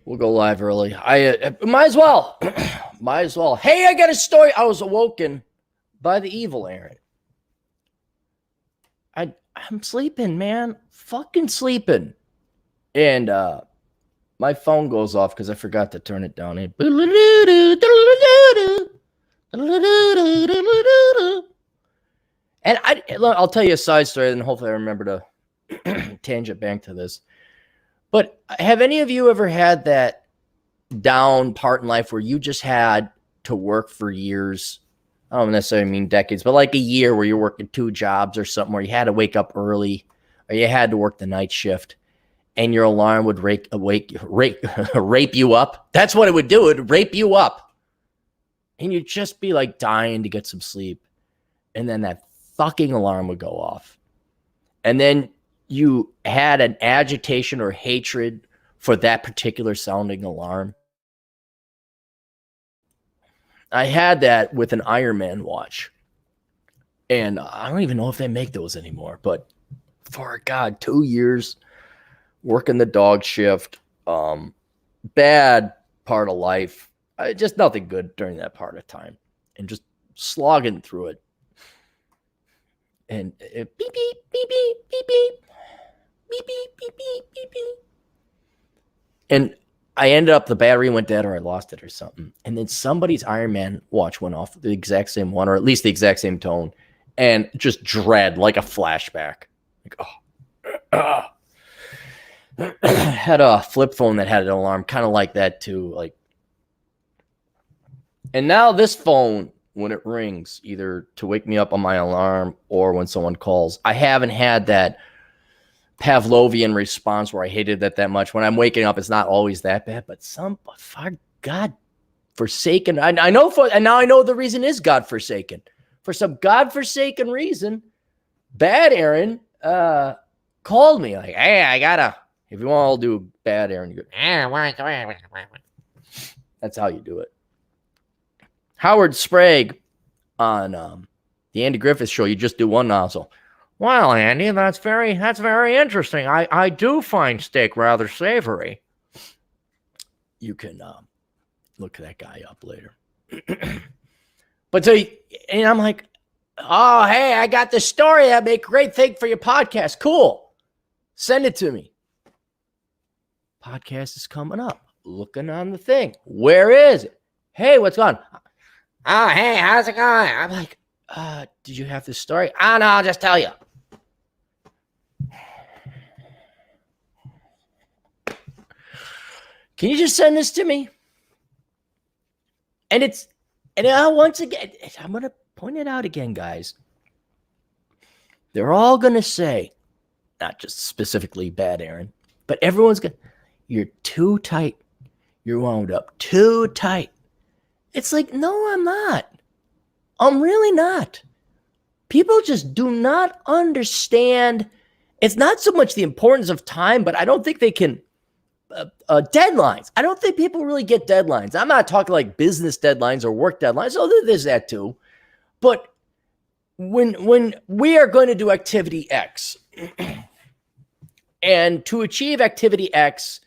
We'll go live early. I might as well. Might as well. Hey, I got a story. I was awoken by the evil Aaron. I'm sleeping, man. Fucking sleeping. And my phone goes off because I forgot to turn it down. And I'll tell you a side story, and hopefully I remember to tangent back to this. But have any of you ever had that down part in life where you just had to work for years? I don't necessarily mean decades, but like a year where you're working 2 jobs or something, where you had to wake up early or you had to work the night shift and your alarm would rape you up. That's what it would do. It would rape you up. And you'd just be like dying to get some sleep. And then that fucking alarm would go off. And then you had an agitation or hatred for that particular sounding alarm. I had that with an Iron Man watch. And I don't even know if they make those anymore. But for God, 2 years working the dog shift, bad part of life. Just nothing good during that part of time. And just slogging through it. And beep, beep, beep, beep, beep, beep. Beep, beep, beep, beep, beep, beep. And I ended up, the battery went dead or I lost it or something. And then somebody's Iron Man watch went off, the exact same one, or at least the exact same tone. And just dread, like a flashback. Like, had a flip phone that had an alarm, kind of like that too. Like, and now this phone, when it rings, either to wake me up on my alarm or when someone calls, I haven't had that Pavlovian response where I hated that much. When I'm waking up, it's not always that bad, but for God forsaken. I know and now I know the reason is God forsaken. For some God forsaken reason, Bad Aaron called me like, hey, if you want to do Bad Aaron, you go, that's how you do it. Howard Sprague on the Andy Griffith Show, you just do one nozzle. Well, Andy, that's very interesting. I do find steak rather savory. You can look that guy up later. But and I'm like, oh, hey, I got this story that make a great thing for your podcast. Cool. Send it to me. Podcast is coming up. Looking on the thing. Where is it? Hey, what's going on? Oh, hey, how's it going? I'm like, did you have this story? Oh, no, I'll just tell you. Can you just send this to me? And once again, I'm going to point it out again, guys. They're all going to say, not just specifically Bad Aaron, but everyone's going to, you're too tight. You're wound up too tight. It's like, no, I'm not. I'm really not. People just do not understand. It's not so much the importance of time, but I don't think they can. Deadlines. I don't think people really get deadlines. I'm not talking like business deadlines or work deadlines. Oh, there's that too. But when we are going to do activity X, and to achieve activity X,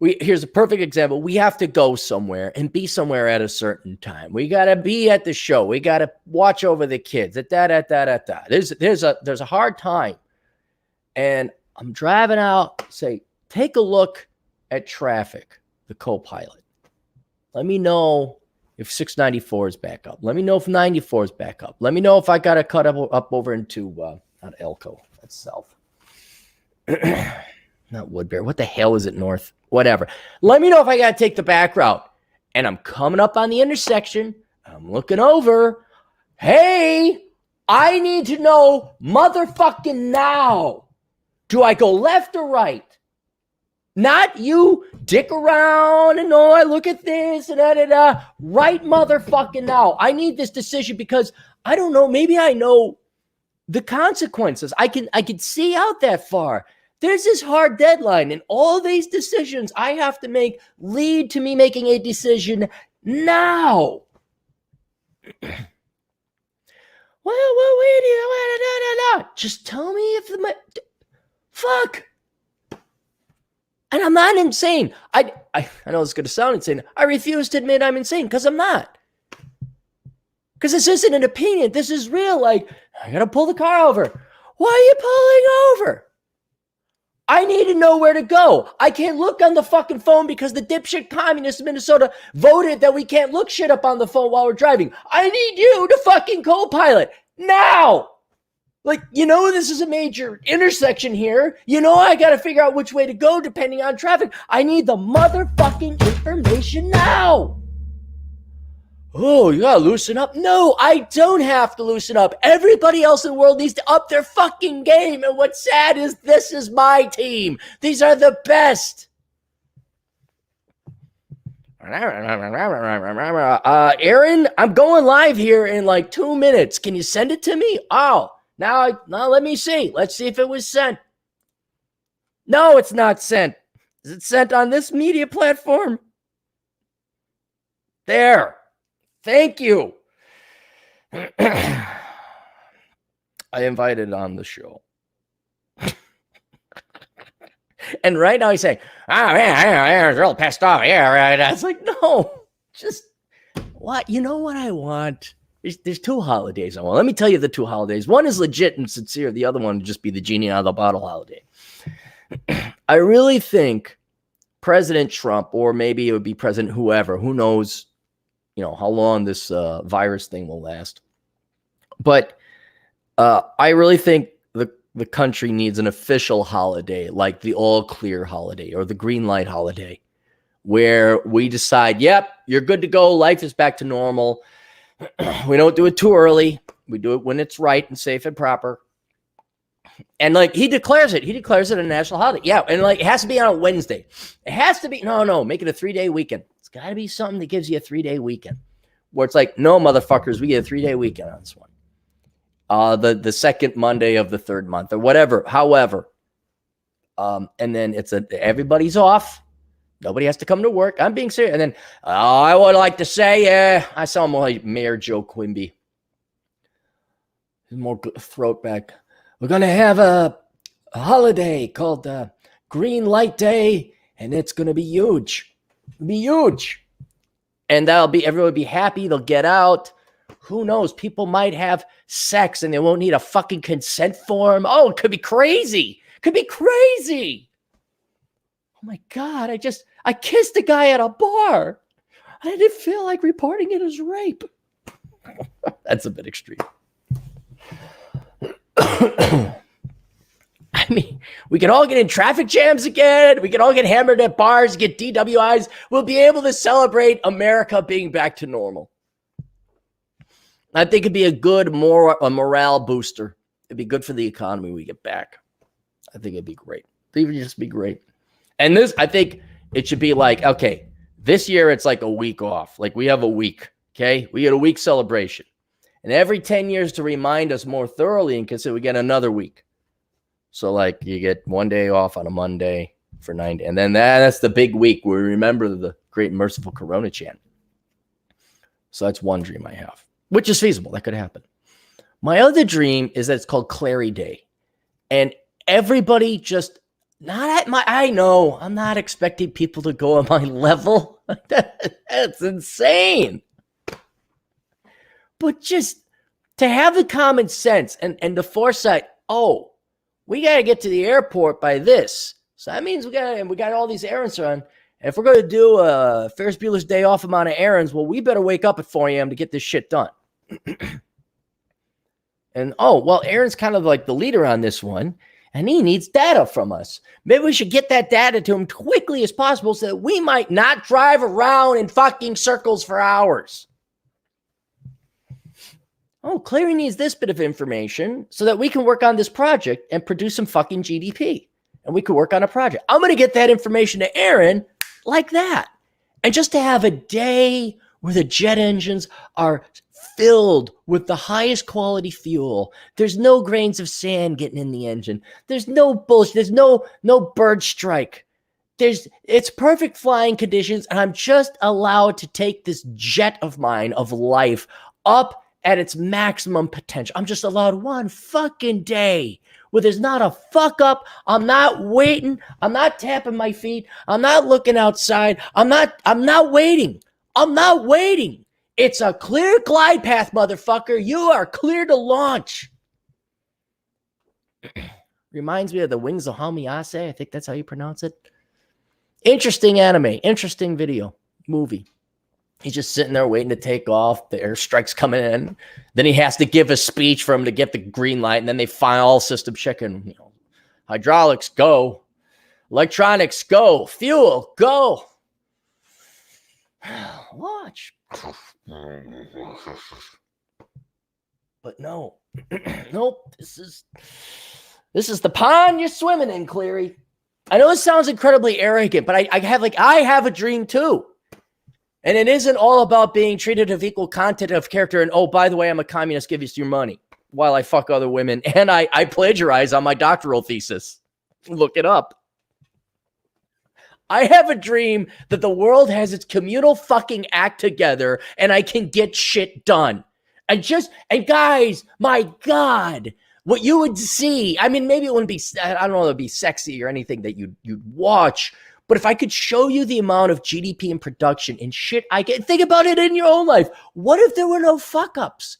here's a perfect example. We have to go somewhere and be somewhere at a certain time. We got to be at the show. We got to watch over the kids. There's a hard time. And I'm driving out, say, take a look at traffic, the co-pilot. Let me know if 694 is back up. Let me know if 94 is back up. Let me know if I got to cut up over into, not Elko, that's south. Not Woodbury. What the hell is it north? Whatever. Let me know if I got to take the back route. And I'm coming up on the intersection. I'm looking over. Hey, I need to know motherfucking now. Do I go left or right? Not you dick around and I look at this and right motherfucking now. I need this decision because I don't know. Maybe I know the consequences. I can see out that far. There's this hard deadline, and all these decisions I have to make lead to me making a decision now. Well, just tell me if fuck. And I'm not insane. I know it's going to sound insane. I refuse to admit I'm insane because I'm not. Because this isn't an opinion. This is real. Like, I got to pull the car over. Why are you pulling over? I need to know where to go. I can't look on the fucking phone because the dipshit communists of Minnesota voted that we can't look shit up on the phone while we're driving. I need you to fucking co-pilot now. Like, this is a major intersection here. I got to figure out which way to go depending on traffic. I need the motherfucking information now. Oh, you gotta loosen up. No, I don't have to loosen up. Everybody else in the world needs to up their fucking game. And what's sad is this is my team. These are the best. Aaron, I'm going live here in like 2 minutes. Can you send it to me? Oh, now let me see. Let's see if it was sent. No, it's not sent. Is it sent on this media platform? There. Thank you. I invited on the show. And right now he's saying, yeah, real pissed off. Yeah, right. I was like, no, just what? You know what I want? There's 2 holidays I want. Let me tell you the 2 holidays. One is legit and sincere. The other one would just be the genie out of the bottle holiday. I really think President Trump, or maybe it would be President whoever, who knows, how long this virus thing will last. But I really think the country needs an official holiday, like the all clear holiday or the green light holiday, where we decide, yep, you're good to go. Life is back to normal. We don't do it too early. We do it when it's right and safe and proper. And like he declares it a national holiday. Yeah. And like it has to be on a Wednesday. It has to be, no, make it a 3-day weekend. It's got to be something that gives you a 3-day weekend where it's like, no, motherfuckers, we get a 3-day weekend on this one. The second Monday of the third month or whatever, however. And then everybody's off. Nobody has to come to work. I'm being serious. And then I would like to say, I saw more like Mayor Joe Quimby. More throat back. We're going to have a holiday called Green Light Day, and it's going to be huge. It'll be huge. And everyone will be happy. They'll get out. Who knows? People might have sex and they won't need a fucking consent form. Oh, it could be crazy. Could be crazy. Oh my God. I kissed a guy at a bar. I didn't feel like reporting it as rape. That's a bit extreme. I mean, we can all get in traffic jams again. We can all get hammered at bars, get DWIs. We'll be able to celebrate America being back to normal. I think it'd be a good morale booster. It'd be good for the economy when we get back. I think it'd be great. It would just be great. And this, I think it should be like, okay, this year it's like a week off. Like we have a week, okay? We get a week celebration. And every 10 years to remind us more thoroughly and consider we get another week. So like you get 1 day off on a Monday for 9 days. And then that's the big week where we remember the great and merciful Coronachan. So that's one dream I have, which is feasible. That could happen. My other dream is that it's called Clary Day. And everybody just I know I'm not expecting people to go on my level. That's insane. But just to have the common sense and the foresight, we got to get to the airport by this. So that means we got all these errands to run. And if we're going to do a Ferris Bueller's Day Off amount of errands, well, we better wake up at 4 a.m. to get this shit done. And, Aaron's kind of like the leader on this one, and he needs data from us. Maybe we should get that data to him quickly as possible so that we might not drive around in fucking circles for hours. Clary needs this bit of information so that we can work on this project and produce some fucking GDP. And we could work on a project. I'm going to get that information to Aaron like that. And just to have a day where the jet engines are filled with the highest quality fuel. There's no grains of sand getting in the engine. There's no bullshit. There's no bird strike. It's perfect flying conditions. And I'm just allowed to take this jet of mine of life up at its maximum potential. I'm just allowed one fucking day where there's not a fuck up. I'm not waiting. I'm not tapping my feet. I'm not looking outside. I'm not waiting. I'm not waiting. It's a clear glide path, motherfucker. You are clear to launch. Reminds me of the Wings of Hamiase. I think that's how you pronounce it. Interesting anime. Interesting video. Movie. He's just sitting there waiting to take off. The airstrike's coming in. Then he has to give a speech for him to get the green light. And then they find all systems checking. You know, hydraulics, go. Electronics, go. Fuel, go. Watch. But no. Nope. This is the pond you're swimming in, Cleary. I know it sounds incredibly arrogant, but I have a dream too. And it isn't all about being treated of equal content of character. And, oh, by the way, I'm a communist, give you your money while I fuck other women. And I plagiarize on my doctoral thesis. Look it up. I have a dream that the world has its communal fucking act together and I can get shit done. And guys, my God, what you would see, I mean, maybe it wouldn't be, I don't know, it'd be sexy or anything that you'd watch. But if I could show you the amount of GDP and production and shit I get, think about it in your own life. What if there were no fuck ups?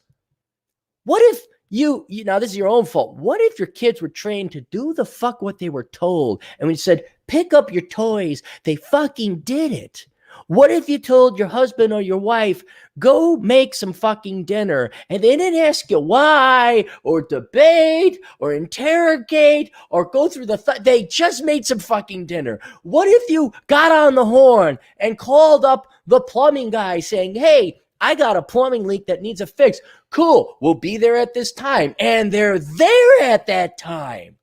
What if you now this is your own fault. What if your kids were trained to do the fuck what they were told? And we said, pick up your toys. They fucking did it. What if you told your husband or your wife, go make some fucking dinner, and they didn't ask you why or debate or interrogate or go through they just made some fucking dinner. What if you got on the horn and called up the plumbing guy saying, hey, I got a plumbing leak that needs a fix. Cool, we'll be there at this time. And they're there at that time.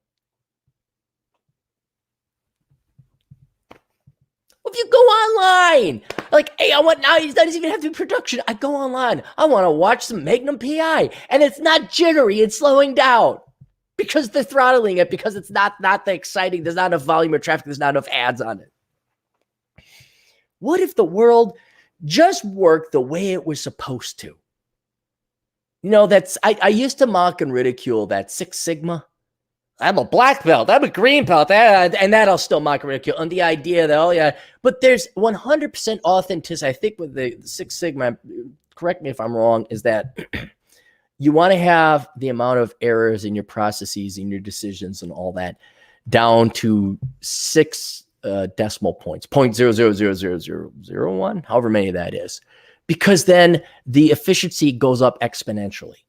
If you go online, like, hey, now it doesn't even have to be production. I go online. I want to watch some Magnum PI. And it's not jittery. It's slowing down because they're throttling it, because it's not the exciting. There's not enough volume of traffic. There's not enough ads on it. What if the world just worked the way it was supposed to? You know, I used to mock and ridicule that Six Sigma. I'm a black belt. I'm a green belt. And that I'll still mock and ridicule. And the idea that, oh, yeah. But there's 100% authenticity. I think with the Six Sigma, correct me if I'm wrong, is that you want to have the amount of errors in your processes, in your decisions and all that down to 6 decimal points, 0.000001, however many that is. Because then the efficiency goes up exponentially.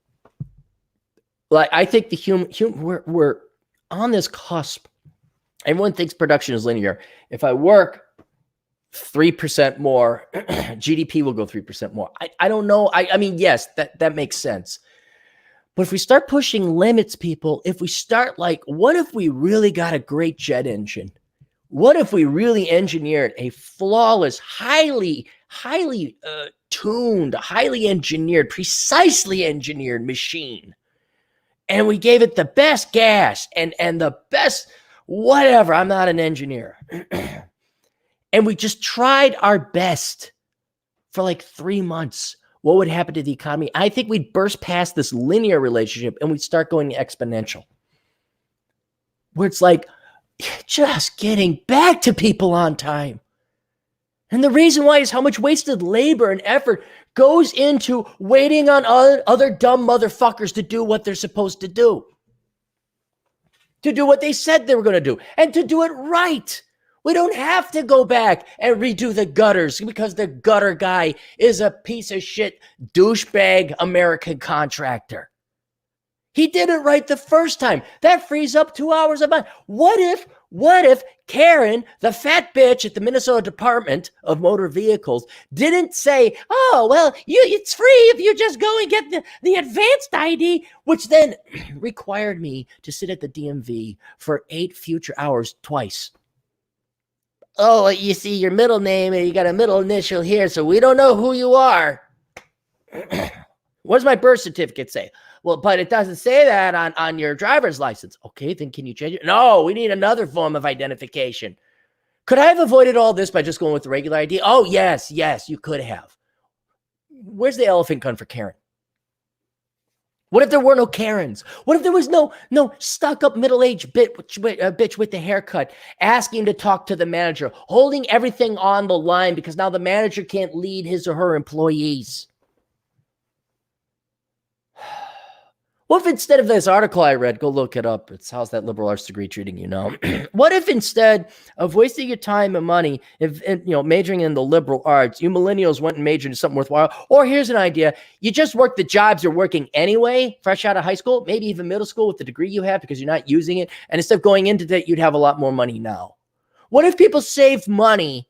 Like, I think we're on this cusp. Everyone thinks production is linear. If I work 3% more, GDP will go 3% more. I don't know. I mean, yes, that makes sense. But if we start pushing limits, people, if we start like, what if we really got a great jet engine? What if we really engineered a flawless, highly tuned, highly engineered, precisely engineered machine? And we gave it the best gas and the best whatever. I'm not an engineer. And we just tried our best for like 3 months. What would happen to the economy? I think we'd burst past this linear relationship and we'd start going exponential. Where it's like just getting back to people on time. And the reason why is how much wasted labor and effort goes into waiting on other dumb motherfuckers to do what they're supposed to do. To do what they said they were going to do. And to do it right. We don't have to go back and redo the gutters because the gutter guy is a piece of shit douchebag American contractor. He did it right the first time. That frees up 2 hours a month. What if Karen, the fat bitch at the Minnesota Department of Motor Vehicles, didn't say, oh, well, it's free if you just go and get the advanced ID, which then required me to sit at the DMV for 8 future hours twice. Oh, you see your middle name and you got a middle initial here, so we don't know who you are. What does my birth certificate say? Well, but it doesn't say that on your driver's license. Okay, then can you change it? No, we need another form of identification. Could I have avoided all this by just going with the regular ID? Oh, yes, you could have. Where's the elephant gun for Karen? What if there were no Karens? What if there was no stuck-up middle-aged bitch with the haircut asking to talk to the manager, holding everything on the line because now the manager can't lead his or her employees? What if instead of this article I read, go look it up. It's how's that liberal arts degree treating you now? What if instead of wasting your time and money, if majoring in the liberal arts, you millennials went and majored in something worthwhile? Or here's an idea: you just work the jobs you're working anyway, fresh out of high school, maybe even middle school with the degree you have because you're not using it. And instead of going into that, you'd have a lot more money now. What if people saved money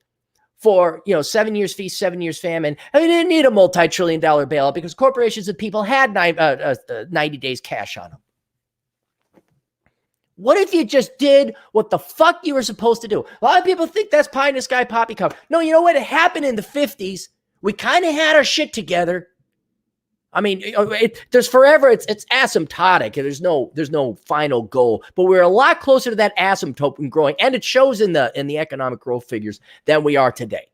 for 7 years feast, 7 years famine? I mean, they didn't need a multi-trillion-dollar bailout because corporations and people had 90 days cash on them. What if you just did what the fuck you were supposed to do? A lot of people think that's pie in the sky poppycock. No, you know what? It happened in the 50s. We kind of had our shit together. I mean, there's forever. It's asymptotic. There's no final goal, but we're a lot closer to that asymptote and growing, and it shows in the economic growth figures than we are today.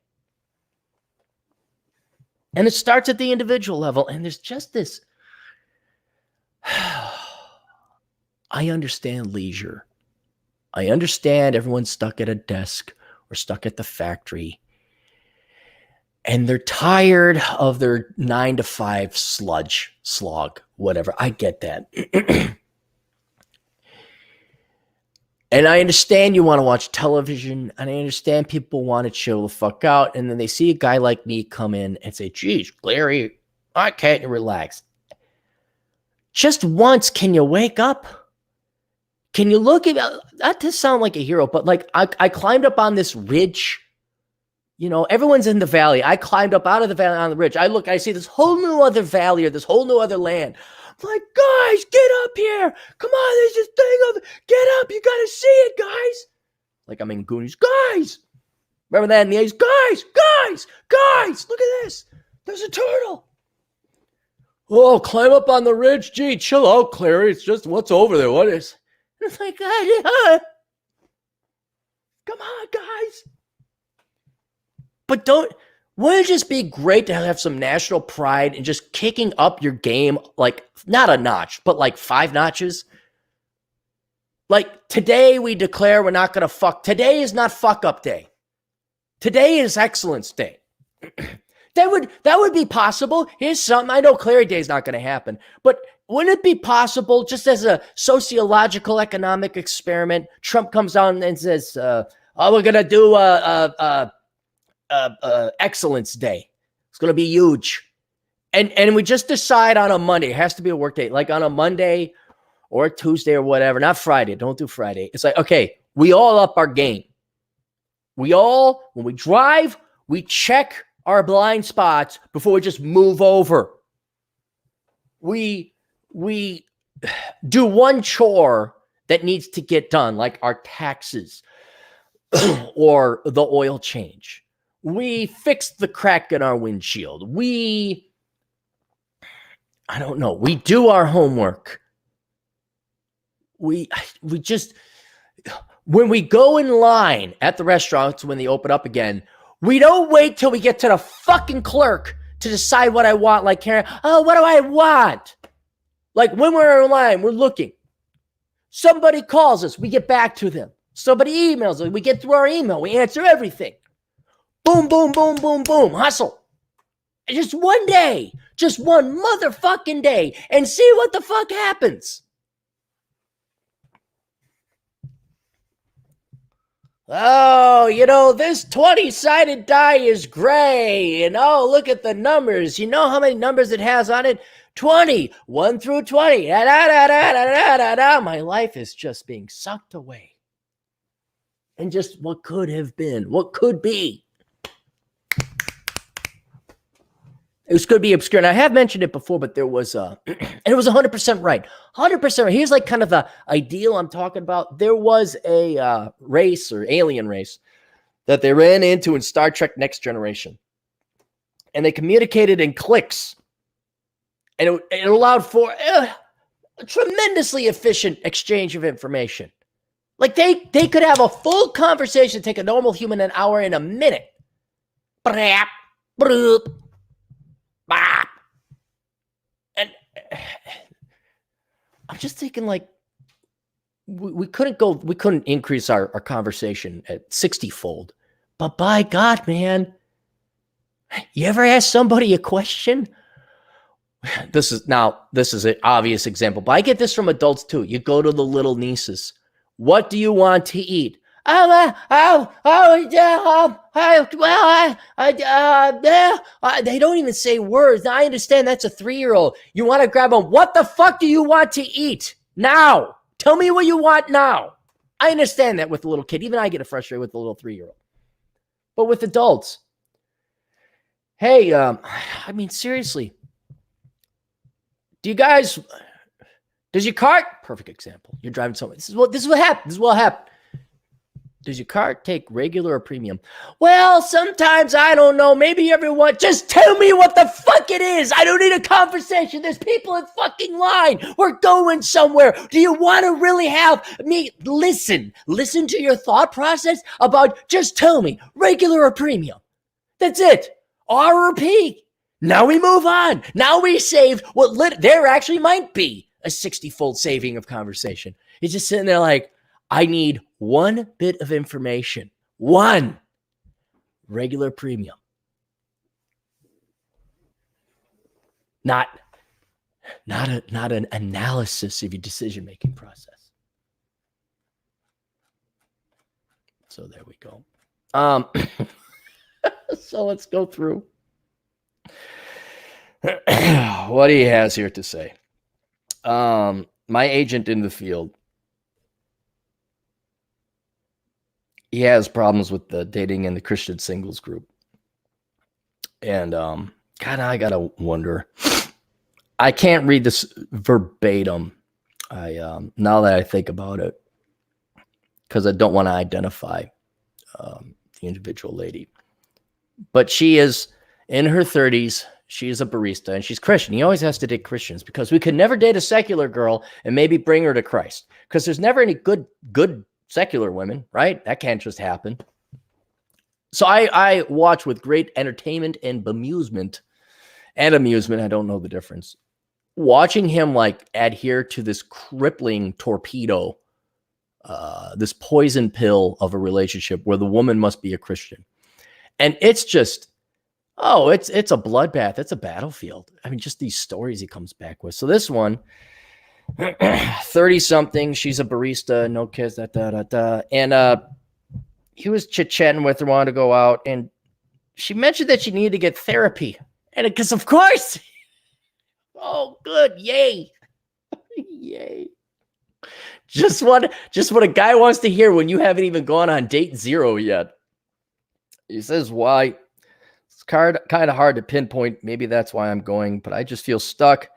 And it starts at the individual level, and there's just this. I understand leisure. I understand everyone's stuck at a desk or stuck at the factory. And they're tired of their 9 to 5 slog, whatever. I get that. And I understand you want to watch television, and I understand people want to chill the fuck out. And then they see a guy like me come in and say, geez, Larry, why can't you relax? Just once, can you wake up? Can you look at, not to sound like a hero, but like I climbed up on this ridge. Everyone's in the valley. I climbed up out of the valley on the ridge. I see this whole new other valley or this whole new other land. I'm like, guys, get up here. Come on, there's this thing get up. You got to see it, guys. Like I'm in Goonies. Guys. Remember that in the 80s? Guys, look at this. There's a turtle. Oh, climb up on the ridge. Gee, chill out, Clary. It's just what's over there. What is? And it's like, come on, guys. But wouldn't it just be great to have some national pride and just kicking up your game, like not a notch, but like 5 notches? Like today we declare we're not going to fuck. Today is not fuck up day. Today is excellence day. That would be possible. Here's something. I know Clary Day is not going to happen, but wouldn't it be possible just as a sociological economic experiment? Trump comes down and says, we're going to do excellence day. It's going to be huge. And we just decide on a Monday. It has to be a work day, like on a Monday or a Tuesday or whatever, not Friday. Don't do Friday. It's like, okay, we all up our game. When we drive, we check our blind spots before we just move over. We do one chore that needs to get done, like our taxes or the oil change. We fix the crack in our windshield. We do our homework. We just, when we go in line at the restaurants, when they open up again, we don't wait till we get to the fucking clerk to decide what I want. Like, Karen, what do I want? Like when we're in line, we're looking. Somebody calls us, we get back to them. Somebody emails us, we get through our email, we answer everything. Boom, boom, boom, boom, boom, hustle. Just one day, just one motherfucking day, and see what the fuck happens. Oh, this 20-sided die is gray. And look at the numbers. You know how many numbers it has on it? 20, 1 through 20. Da, da, da, da, da, da, da. My life is just being sucked away. And just what could have been, what could be. It could be obscure. And I have mentioned it before, but there was and it was 100% right. 100% right. Here's like kind of the ideal I'm talking about. There was a race or alien race that they ran into in Star Trek Next Generation. And they communicated in clicks. And it allowed for a tremendously efficient exchange of information. Like they could have a full conversation, take a normal human an hour in a minute. Brap, broop. And I'm just thinking like, we couldn't increase our conversation at 60-fold. But by God, man, you ever ask somebody a question? This is an obvious example, but I get this from adults too. You go to the little nieces. What do you want to eat? They don't even say words. Now, I understand that's a 3-year-old. You want to grab them. What the fuck do you want to eat now? Tell me what you want now. I understand that with a little kid. Even I get frustrated with the little 3-year-old. But with adults, hey, I mean, seriously, does your cart, perfect example. You're driving somewhere. This is what happened. Does your cart take regular or premium? Well, sometimes, I don't know. Maybe everyone, just tell me what the fuck it is. I don't need a conversation. There's people in fucking line. We're going somewhere. Do you want to really have me listen to your thought process about, just tell me, regular or premium? That's it. R or P. Now we move on. Now we saved what there actually might be a 60-fold saving of conversation. It's just sitting there like, I need one bit of information. One. Regular, premium. Not an analysis of your decision-making process. So there we go. So let's go through what he has here to say. My agent in the field, he has problems with the dating in the Christian singles group. And God, I gotta wonder. I can't read this verbatim. Now that I think about it, because I don't want to identify the individual lady. But she is in her 30s. She is a barista and she's Christian. He always has to date Christians because we could never date a secular girl and maybe bring her to Christ, because there's never any good secular women, right? That can't just happen. So I watch with great entertainment and bemusement and amusement. I don't know the difference. Watching him like adhere to this crippling torpedo, this poison pill of a relationship where the woman must be a Christian. And it's just, it's a bloodbath. It's a battlefield. I mean, just these stories he comes back with. So this one, 30-something, she's a barista, no kids, and he was chit-chatting with her, wanted to go out, and she mentioned that she needed to get therapy. And because of course, oh, good, yay, yay. Just what a guy wants to hear when you haven't even gone on date 0 yet. He says, why? It's kind of hard to pinpoint. Maybe that's why I'm going, but I just feel stuck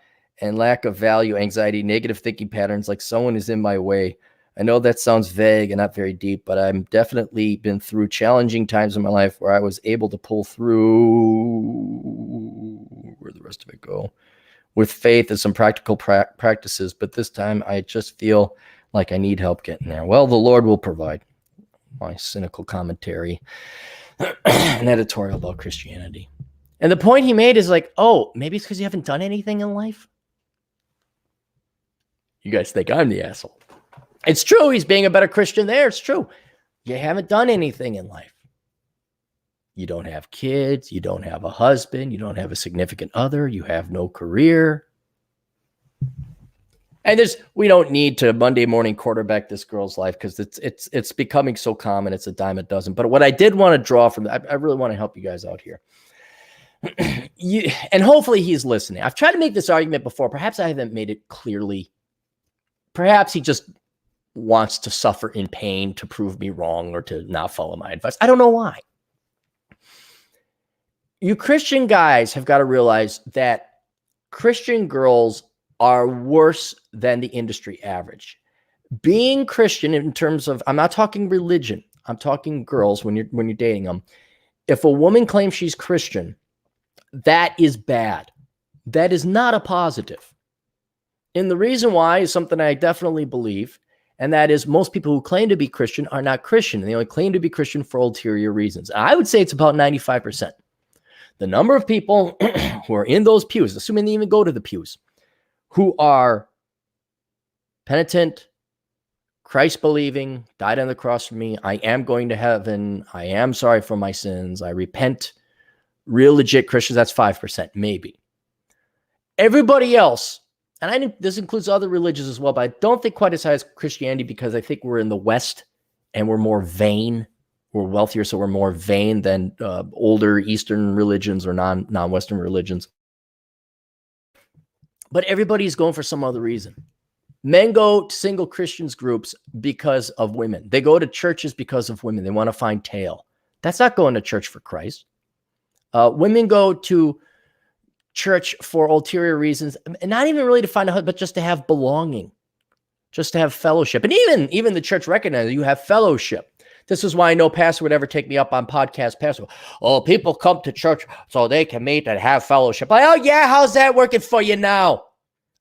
and lack of value, anxiety, negative thinking patterns, like someone is in my way. I know that sounds vague and not very deep, but I've definitely been through challenging times in my life where I was able to pull through. Where'd the rest of it go? With faith and some practical practices, but this time I just feel like I need help getting there. Well, the Lord will provide. My cynical commentary, an editorial about Christianity. And the point he made is like, oh, maybe it's because you haven't done anything in life. You guys think I'm the asshole. It's true. He's being a better Christian there. It's true. You haven't done anything in life. You don't have kids. You don't have a husband. You don't have a significant other. You have no career. And we don't need to Monday morning quarterback this girl's life, because it's becoming so common. It's a dime a dozen. But what I did want to draw from that, I really want to help you guys out here. And hopefully he's listening. I've tried to make this argument before. Perhaps I haven't made it clearly. Perhaps he just wants to suffer in pain to prove me wrong or to not follow my advice. I don't know why. You Christian guys have got to realize that Christian girls are worse than the industry average. Being Christian in terms of, I'm not talking religion, I'm talking girls when you're dating them. If a woman claims she's Christian, that is bad. That is not a positive. And the reason why is something I definitely believe, and that is most people who claim to be Christian are not Christian. And they only claim to be Christian for ulterior reasons. I would say it's about 95%. The number of people who are in those pews, assuming they even go to the pews, who are penitent, Christ believing, died on the cross for me. I am going to heaven. I am sorry for my sins. I repent. Real legit Christians, that's 5%, maybe. Everybody else, and I think this includes other religions as well, but I don't think quite as high as Christianity because I think we're in the West and we're more vain. We're wealthier, so we're more vain than older Eastern religions or non-Western religions. But everybody's going for some other reason. Men go to single Christians groups because of women. They go to churches because of women. They want to find tail. That's not going to church for Christ. Women go to church for ulterior reasons, and not even really to find a husband, but just to have belonging, just to have fellowship. And even the church recognizes you have fellowship. This is why no pastor would ever take me up on podcast. Pastor, oh, people come to church so they can meet and have fellowship. Like, oh yeah, how's that working for you now?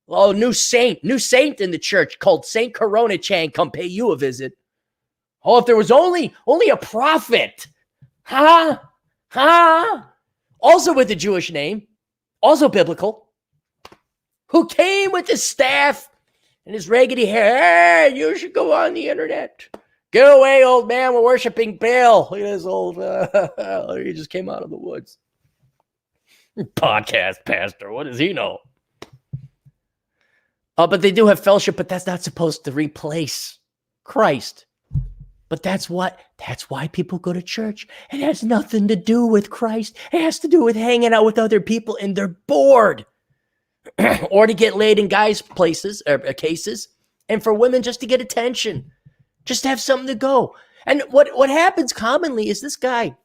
Oh, new saint in the church called Saint Coronachan come pay you a visit. Oh, if there was only a prophet, huh? Also with a Jewish name, also biblical, who came with his staff and his raggedy hair. Hey, you should go on the internet. Get away, old man. We're worshiping Baal. Look at this old, he just came out of the woods. Podcast pastor. What does he know? But they do have fellowship, but that's not supposed to replace Christ. But that's why people go to church. It has nothing to do with Christ. It has to do with hanging out with other people and they're bored. Or to get laid in guys' places or cases. And for women just to get attention. Just to have something to go. And what happens commonly is this guy,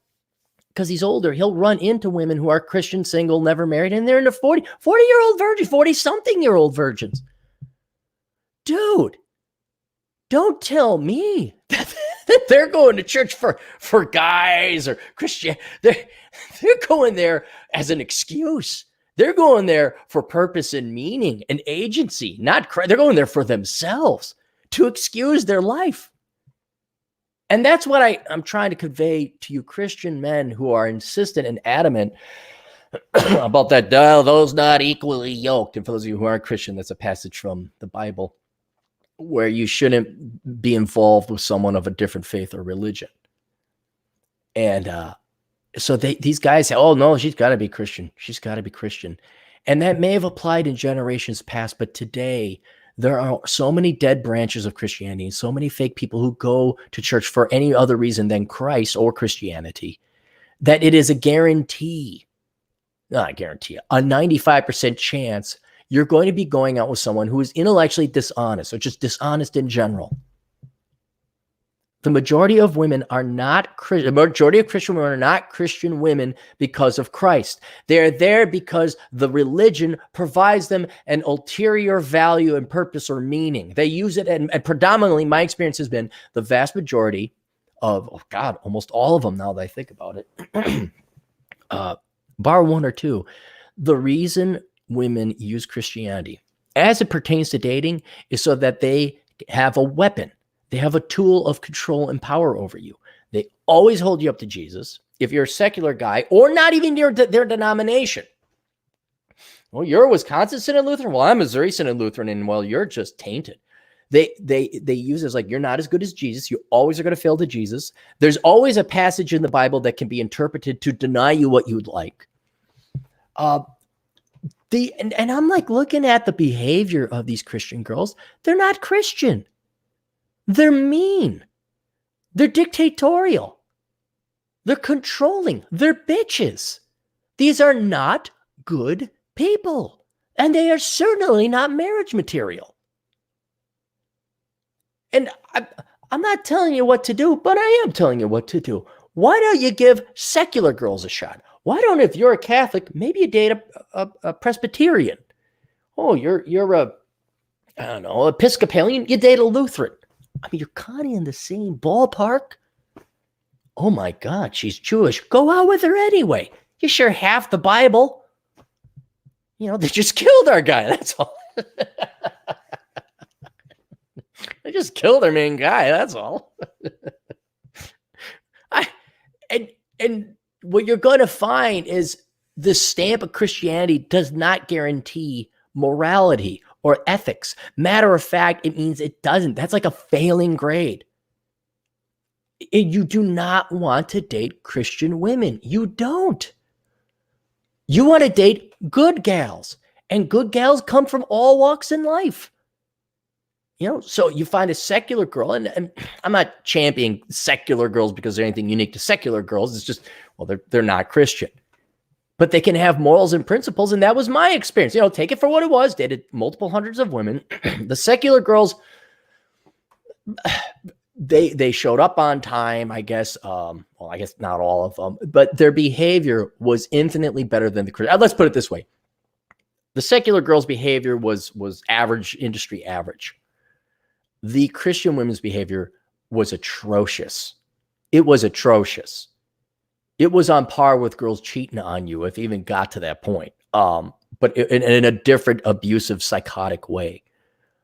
because he's older, he'll run into women who are Christian, single, never married, and they're in the 40-year-old virgins, 40-something-year-old virgins. Dude, don't tell me that they're going to church for guys or Christian. They're going there as an excuse. They're going there for purpose and meaning and agency, they're going there for themselves to excuse their life. And that's what I'm trying to convey to you Christian men who are insistent and adamant about that, those not equally yoked. And for those of you who aren't Christian, that's a passage from the Bible where you shouldn't be involved with someone of a different faith or religion. And so these guys say, oh, no, she's got to be Christian. She's got to be Christian. And that may have applied in generations past, but today there are so many dead branches of Christianity, so many fake people who go to church for any other reason than Christ or Christianity, that it is a 95% chance you're going to be going out with someone who is intellectually dishonest or just dishonest in general. The majority of women are not Christian. The majority of Christian women are not Christian women because of Christ. They're there because the religion provides them an ulterior value and purpose or meaning. They use it, and predominantly, my experience has been the vast majority of, almost all of them now that I think about it, bar one or two, the reason women use Christianity as it pertains to dating is so that they have a weapon. They have a tool of control and power over you. They always hold you up to Jesus. If you're a secular guy, or not even their denomination. Well, you're a Wisconsin Synod Lutheran. Well, I'm a Missouri Synod Lutheran, and well, you're just tainted. They use it as like, you're not as good as Jesus. You always are going to fail to Jesus. There's always a passage in the Bible that can be interpreted to deny you what you'd like. And I'm like looking at the behavior of these Christian girls. They're not Christian. They're mean. They're dictatorial. They're controlling. They're bitches. These are not good people. And they are certainly not marriage material. And I'm not telling you what to do, but I am telling you what to do. Why don't you give secular girls a shot? Why don't, if you're a Catholic, maybe you date a Presbyterian? Oh, you're a, I don't know, Episcopalian, you date a Lutheran. I mean, you're kind of in the same ballpark. Oh my God, she's Jewish. Go out with her anyway. You share half the Bible. You know, they just killed our guy. That's all. They just killed their main guy. That's all. And what you're going to find is the stamp of Christianity does not guarantee morality or ethics. Matter of fact, it means it doesn't. That's like a failing grade. You do not want to date Christian women. You don't. You want to date good gals, and good gals come from all walks in life. So you find a secular girl, and I'm not championing secular girls because there's anything unique to secular girls. It's just, well, they're not Christian, but they can have morals and principles. And that was my experience. Take it for what it was. Dated multiple hundreds of women. The secular girls, they showed up on time, I guess. I guess not all of them, but their behavior was infinitely better than the Christian. Let's put it this way. The secular girls' behavior was average, industry average. The Christian women's behavior was atrocious. It was atrocious. It was on par with girls cheating on you, if it even got to that point. But in a different, abusive, psychotic way.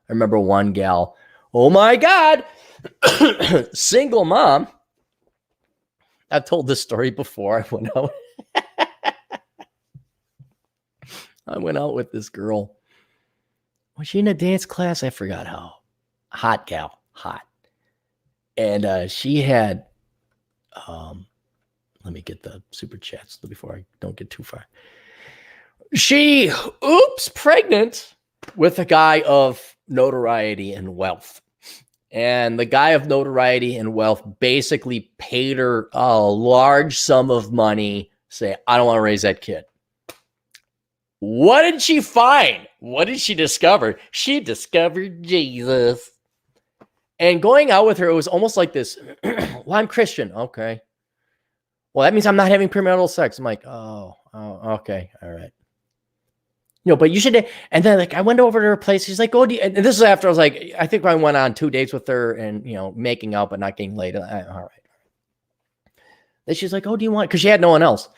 I remember one gal, oh my God, single mom. I've told this story before. I went out with this girl. Was she in a dance class? I forgot how. Hot gal, hot. And she had, let me get the super chats before I don't get too far. She, pregnant with a guy of notoriety and wealth. And the guy of notoriety and wealth basically paid her a large sum of money, say, I don't want to raise that kid. What did she find? What did she discover? She discovered Jesus. And going out with her, it was almost like this. Well, I'm Christian. Okay. Well, that means I'm not having premarital sex. I'm like, oh, okay. All right. But you should. And then I went over to her place. She's like, oh, and this is after I was like, I think I went on 2 dates with her and, making out, but not getting laid. All right. Then she's like, oh, do you want, because she had no one else.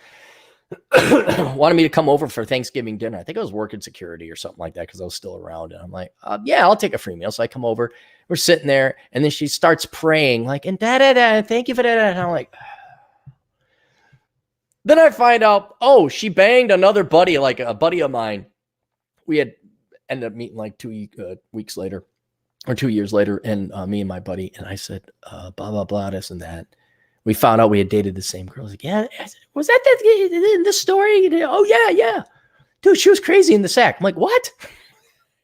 Wanted me to come over for Thanksgiving dinner. I think I was working security or something like that because I was still around. And I'm like, yeah, I'll take a free meal. So I come over. We're sitting there, and then she starts praying, like, and da-da-da, thank you for that. And I'm like, then I find out, she banged another buddy, like a buddy of mine. We had ended up meeting like 2 weeks later or 2 years later, and me and my buddy, and I said, blah, blah, blah, this and that. We found out we had dated the same girl. I was like, yeah, was that in the story? Oh, yeah. Dude, she was crazy in the sack. I'm like, what?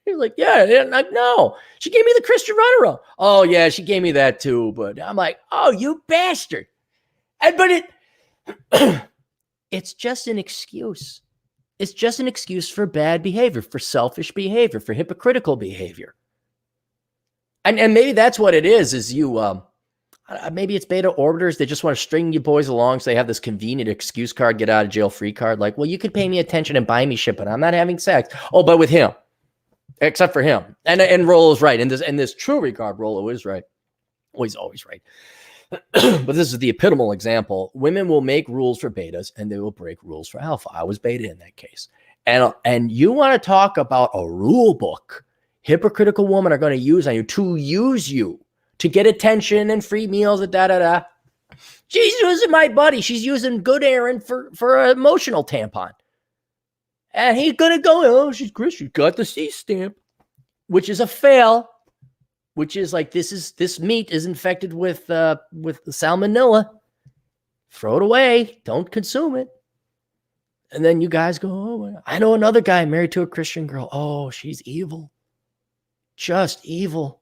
He's like, yeah. I'm like, no, she gave me the Christian runner-up. Oh, yeah, she gave me that too. But I'm like, oh, you bastard. But it's just an excuse. It's just an excuse for bad behavior, for selfish behavior, for hypocritical behavior. And maybe that's what it is you, maybe it's beta orbiters. They just want to string you boys along. So they have this convenient excuse card, get out of jail free card. Like, well, you could pay me attention and buy me shit, but I'm not having sex. Oh, but with him, except for him. And Rollo is right. In this true regard, Rollo is right. Well, he's always right. But this is the epitomal example. Women will make rules for betas and they will break rules for alpha. I was beta in that case. And you want to talk about a rule book hypocritical women are going to use on you to use you to get attention and free meals and da-da-da. She's using my buddy. She's using good Aaron for an emotional tampon. And he's going to go, oh, she's Christian. Got the C stamp, which is a fail, which is like, this meat is infected with salmonella. Throw it away. Don't consume it. And then you guys go, oh, I know another guy married to a Christian girl. Oh, she's evil. Just evil.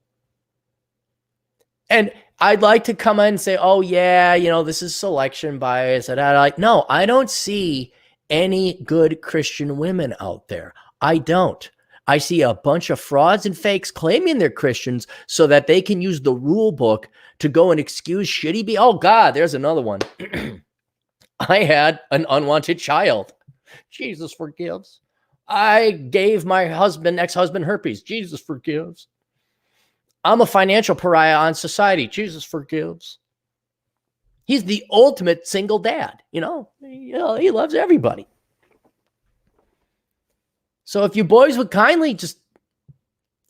And I'd like to come in and say, oh, yeah, this is selection bias. And no, I don't see any good Christian women out there. I don't. I see a bunch of frauds and fakes claiming they're Christians so that they can use the rule book to go and excuse shitty oh, God, there's another one. I had an unwanted child. Jesus forgives. I gave my ex-husband herpes. Jesus forgives. I'm a financial pariah on society. Jesus forgives. He's the ultimate single dad. He loves everybody. So if you boys would kindly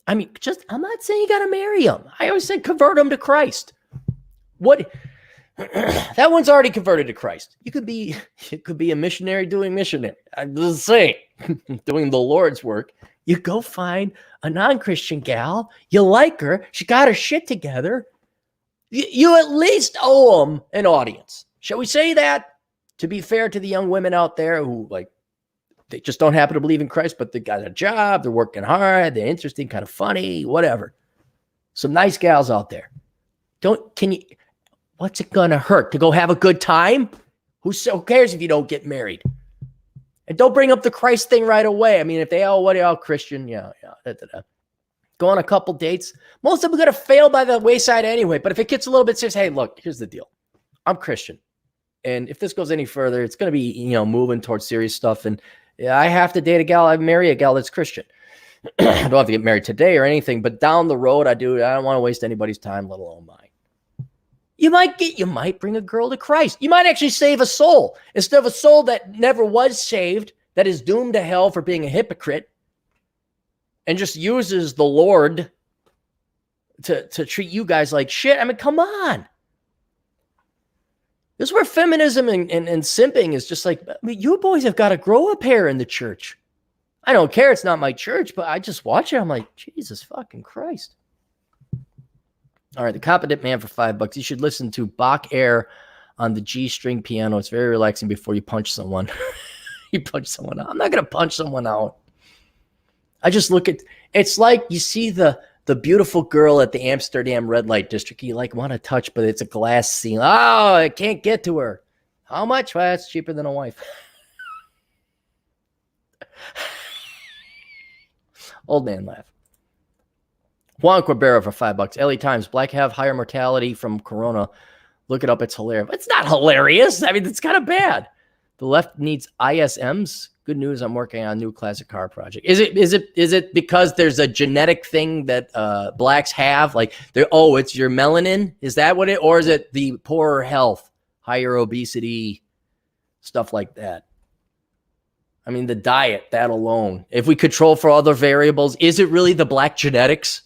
I'm not saying you got to marry him. I always say convert him to Christ. That one's already converted to Christ. It could be a missionary doing missionary. I'm just saying, doing the Lord's work. You go find a non-Christian gal. You like her. She got her shit together. You at least owe them an audience. Shall we say that? To be fair to the young women out there who like, they just don't happen to believe in Christ, but they got a job, they're working hard, they're interesting, kind of funny, whatever. Some nice gals out there. What's it gonna hurt to go have a good time? Who cares if you don't get married? And don't bring up the Christ thing right away. I mean, if they what are y'all Christian? Yeah. Go on a couple dates. Most of them are gonna fail by the wayside anyway. But if it gets a little bit serious, hey, look, here's the deal. I'm Christian. And if this goes any further, it's going to be, moving towards serious stuff. And I have to date a gal. I marry a gal that's Christian. I don't have to get married today or anything, but down the road, I don't want to waste anybody's time, let alone mine. You might bring a girl to Christ. You might actually save a soul instead of a soul that never was saved, that is doomed to hell for being a hypocrite and just uses the Lord to treat you guys like shit. I mean, come on. This is where feminism and simping is just like, I mean, you boys have got to grow up here in the church. I don't care. It's not my church, but I just watch it. I'm like, Jesus fucking Christ. All right. The Competent Man for $5. You should listen to Bach Air on the G string piano. It's very relaxing before you punch someone. You punch someone out. I'm not going to punch someone out. I just look at, it's like you see the beautiful girl at the Amsterdam red light district you like want to touch, but it's a glass ceiling. Oh, I can't get to her. How much? Well, that's cheaper than a wife. Old man laugh. Juan Corbera for $5. LA Times. Black have higher mortality from corona. Look it up. It's hilarious. It's not hilarious. I mean, it's kind of bad. The left needs ISMs. Good news. I'm working on a new classic car project. Is it because there's a genetic thing that blacks have? Like, it's your melanin? Is that what or is it the poorer health, higher obesity, stuff like that? I mean, the diet, that alone. If we control for other variables, is it really the black genetics?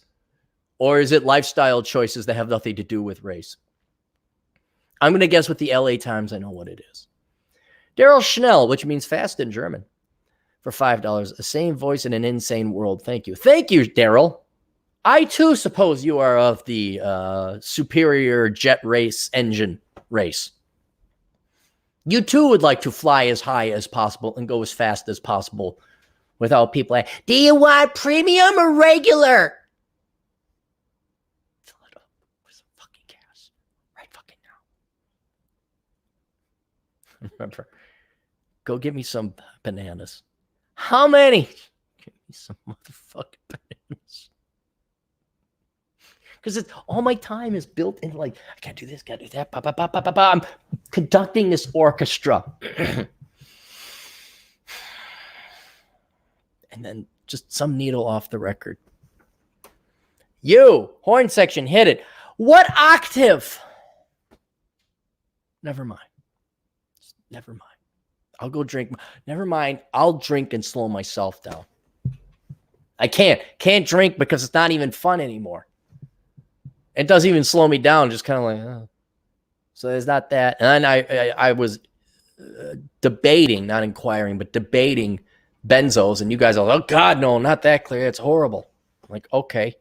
Or is it lifestyle choices that have nothing to do with race? I'm going to guess with the LA Times, I know what it is. Daryl Schnell, which means fast in German, for $5. The same voice in an insane world. Thank you. Thank you, Daryl. I, too, suppose you are of the superior jet race engine race. You, too, would like to fly as high as possible and go as fast as possible without people like, do you want premium or regular? Fill it up with some fucking gas right fucking now. Remember, go get me some bananas. How many? Give me some motherfucking bananas. Because all my time is built in like, I gotta do this, gotta do that. I'm conducting this orchestra. And then just some needle off the record. You, horn section, hit it. What octave? Never mind. Never mind. I'll go drink. Never mind. I'll drink and slow myself down. I can't drink because it's not even fun anymore. It doesn't even slow me down. Just kind of like, oh. So there's not that. And I was debating, not inquiring, but debating benzos. And you guys are like, oh God, no, not that clear. It's horrible. I'm like, okay.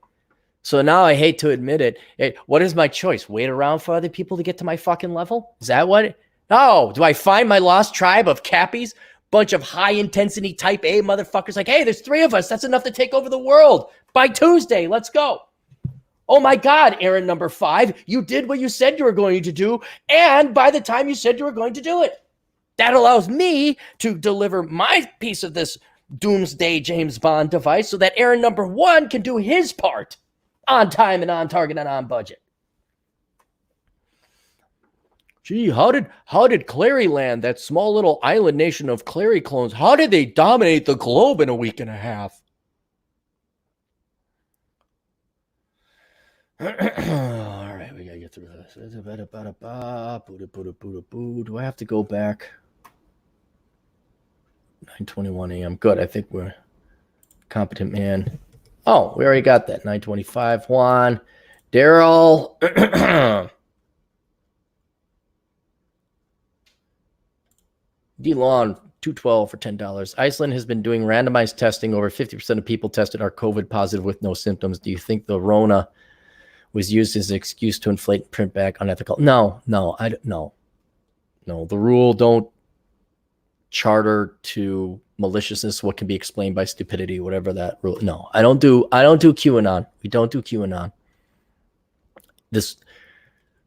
So now I hate to admit it. What is my choice? Wait around for other people to get to my fucking level? Is that what? No. Do I find my lost tribe of Cappies? Bunch of high intensity type A motherfuckers like, hey, there's 3 of us. That's enough to take over the world. By Tuesday, let's go. Oh my God, Aaron number 5, you did what you said you were going to do. And by the time you said you were going to do it, that allows me to deliver my piece of this doomsday James Bond device so that Aaron number 1 can do his part on time and on target and on budget. Gee, how did Claryland, that small little island nation of Clary clones, how did they dominate the globe in a week and a half? All right, we gotta get through this. Do I have to go back? 9:21 a.m. Good. I think we're competent man. Oh, we already got that. 9:25. Juan, Daryl. DeLon 212 for $10. Iceland has been doing randomized testing. Over 50% of people tested are COVID positive with no symptoms. Do you think the Rona was used as an excuse to inflate and print back unethical? No. The rule don't charter to maliciousness what can be explained by stupidity, whatever that rule. No, I don't do QAnon. We don't do QAnon.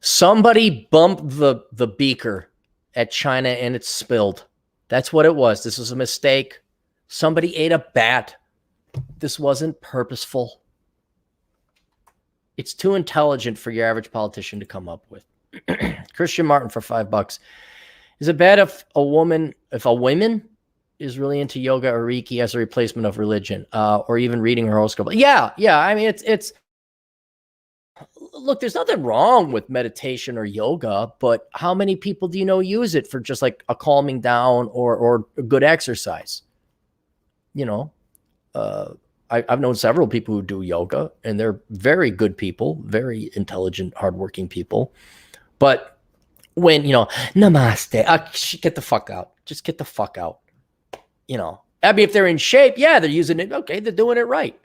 Somebody bumped the beaker at China and it spilled. That's what it was. This was a mistake. Somebody ate a bat. This wasn't purposeful. It's too intelligent for your average politician to come up with. Christian Martin for $5. Is it bad if a woman is really into yoga or Reiki as a replacement of religion, or even reading her horoscope? Yeah. I mean, it's look, there's nothing wrong with meditation or yoga, but how many people do you know use it for just like a calming down or a good exercise? I've known several people who do yoga, and they're very good people, very intelligent, hardworking people. But when, namaste, get the fuck out. Just get the fuck out. I mean, if they're in shape, yeah, they're using it. Okay, they're doing it right.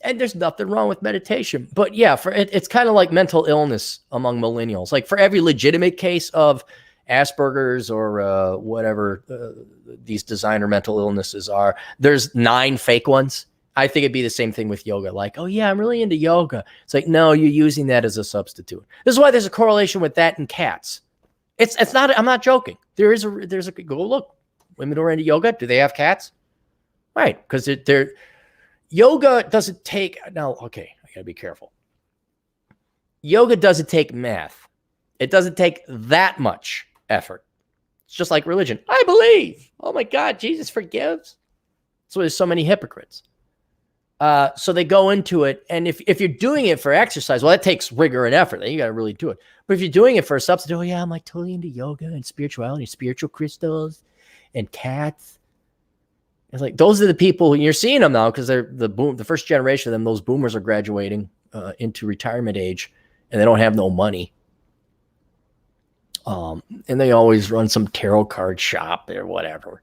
And there's nothing wrong with meditation. But yeah, it's kind of like mental illness among millennials. Like for every legitimate case of Asperger's or whatever these designer mental illnesses are, there's 9 fake ones. I think it'd be the same thing with yoga. Like, oh yeah, I'm really into yoga. It's like, no, you're using that as a substitute. This is why there's a correlation with that and cats. It's not, I'm not joking. There's a go look. Women who are into yoga, do they have cats? Right. Because yoga doesn't take, now, okay, I gotta be careful. Yoga doesn't take math. It doesn't take that much effort. It's just like religion. I believe. Oh my God, Jesus forgives. So there's so many hypocrites. So they go into it, and if you're doing it for exercise, well, that takes rigor and effort. Then you got to really do it. But if you're doing it for a substitute, oh yeah, I'm like totally into yoga and spirituality, spiritual crystals, and cats. It's like those are the people you're seeing them now because they're the first generation of them. Those boomers are graduating into retirement age, and they don't have no money. And they always run some tarot card shop or whatever.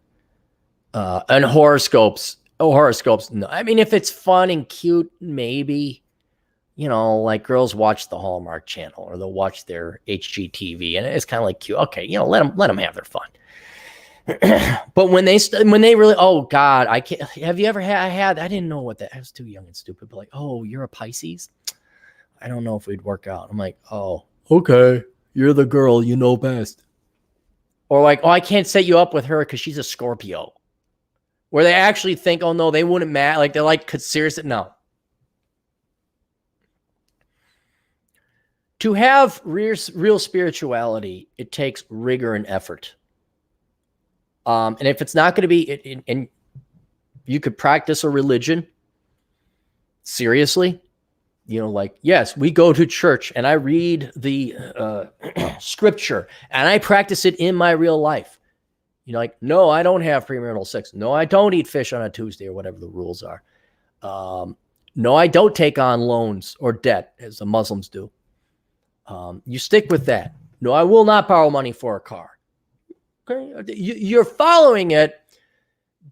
And horoscopes. Oh, horoscopes. No. I mean, if it's fun and cute, maybe, like girls watch the Hallmark Channel or they'll watch their HGTV and it's kind of like cute. Okay. Let them have their fun. But when they really, oh God, I can't, have you ever had, I didn't know what that, I was too young and stupid, but like, oh, you're a Pisces. I don't know if we'd work out. I'm like, oh, okay. You're the girl, you know best. Or like, oh, I can't set you up with her because she's a Scorpio. Where they actually think, oh no, they wouldn't matter. Like they're like, serious. No. To have real spirituality, it takes rigor and effort. And if it's not going to be, and you could practice a religion seriously, like, yes, we go to church and I read the scripture and I practice it in my real life. Like, no, I don't have premarital sex. No, I don't eat fish on a Tuesday or whatever the rules are. No, I don't take on loans or debt as the Muslims do. You stick with that. No, I will not borrow money for a car. Okay, you're following it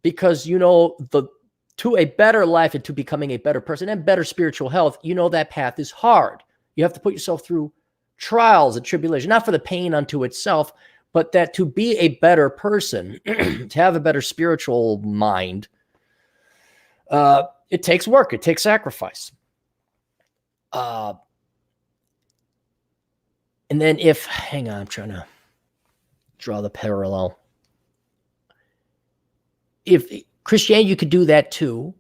because to a better life and to becoming a better person and better spiritual health, that path is hard. You have to put yourself through trials and tribulation, not for the pain unto itself, but that to be a better person, to have a better spiritual mind, it takes work. It takes sacrifice. And then hang on, I'm trying to draw the parallel. If Christianity, you could do that too.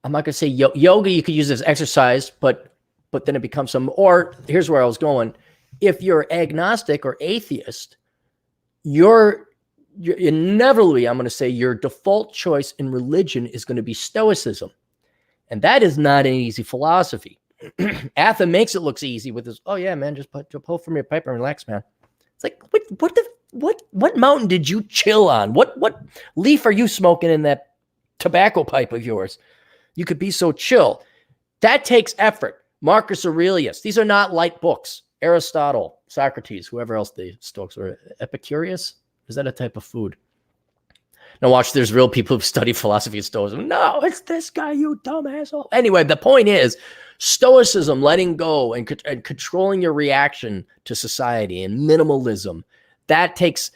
I'm not going to say yoga, you could use as exercise, but then it becomes or here's where I was going. If you're agnostic or atheist, you're inevitably, I'm going to say, your default choice in religion is going to be Stoicism. And that is not an easy philosophy. Atha makes it look easy with this, oh yeah, man, just pull from your pipe and relax, man. It's like, what mountain did you chill on? What leaf are you smoking in that tobacco pipe of yours? You could be so chill. That takes effort. Marcus Aurelius. These are not light books. Aristotle, Socrates, whoever else the Stoics were. Epicurus? Is that a type of food? Now watch, there's real people who study philosophy of Stoicism. No, it's this guy, you dumb asshole. Anyway, the point is, Stoicism, letting go and controlling your reaction to society, and minimalism, that takes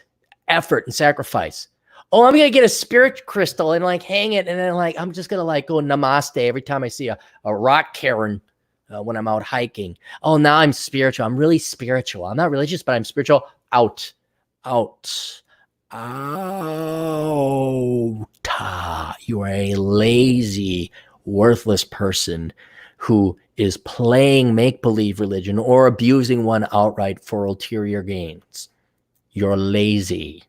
effort and sacrifice. Oh, I'm going to get a spirit crystal and like hang it. And then like, I'm just going to like go namaste every time I see a rock Karen when I'm out hiking. Oh, now I'm spiritual. I'm really spiritual. I'm not religious, but I'm spiritual. Out. You are a lazy, worthless person who is playing make-believe religion or abusing one outright for ulterior gains. You're lazy.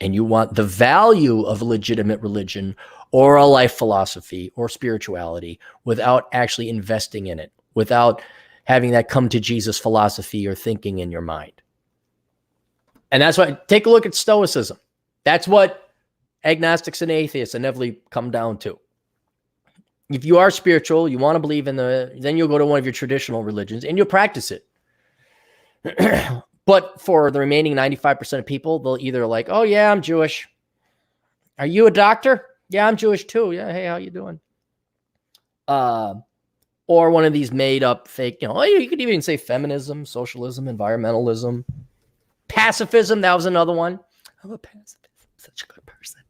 And you want the value of legitimate religion or a life philosophy or spirituality without actually investing in it, without having that come to Jesus philosophy or thinking in your mind. And that's why, take a look at Stoicism. That's what agnostics and atheists inevitably come down to. If you are spiritual, you want to believe in then you'll go to one of your traditional religions and you'll practice it. But for the remaining 95% of people, they'll either like, oh yeah, I'm Jewish. Are you a doctor? Yeah, I'm Jewish too. Yeah, hey, how you doing? Or one of these made up fake, you could even say feminism, socialism, environmentalism, pacifism. That was another one. I'm a pacifist. I'm such a good person.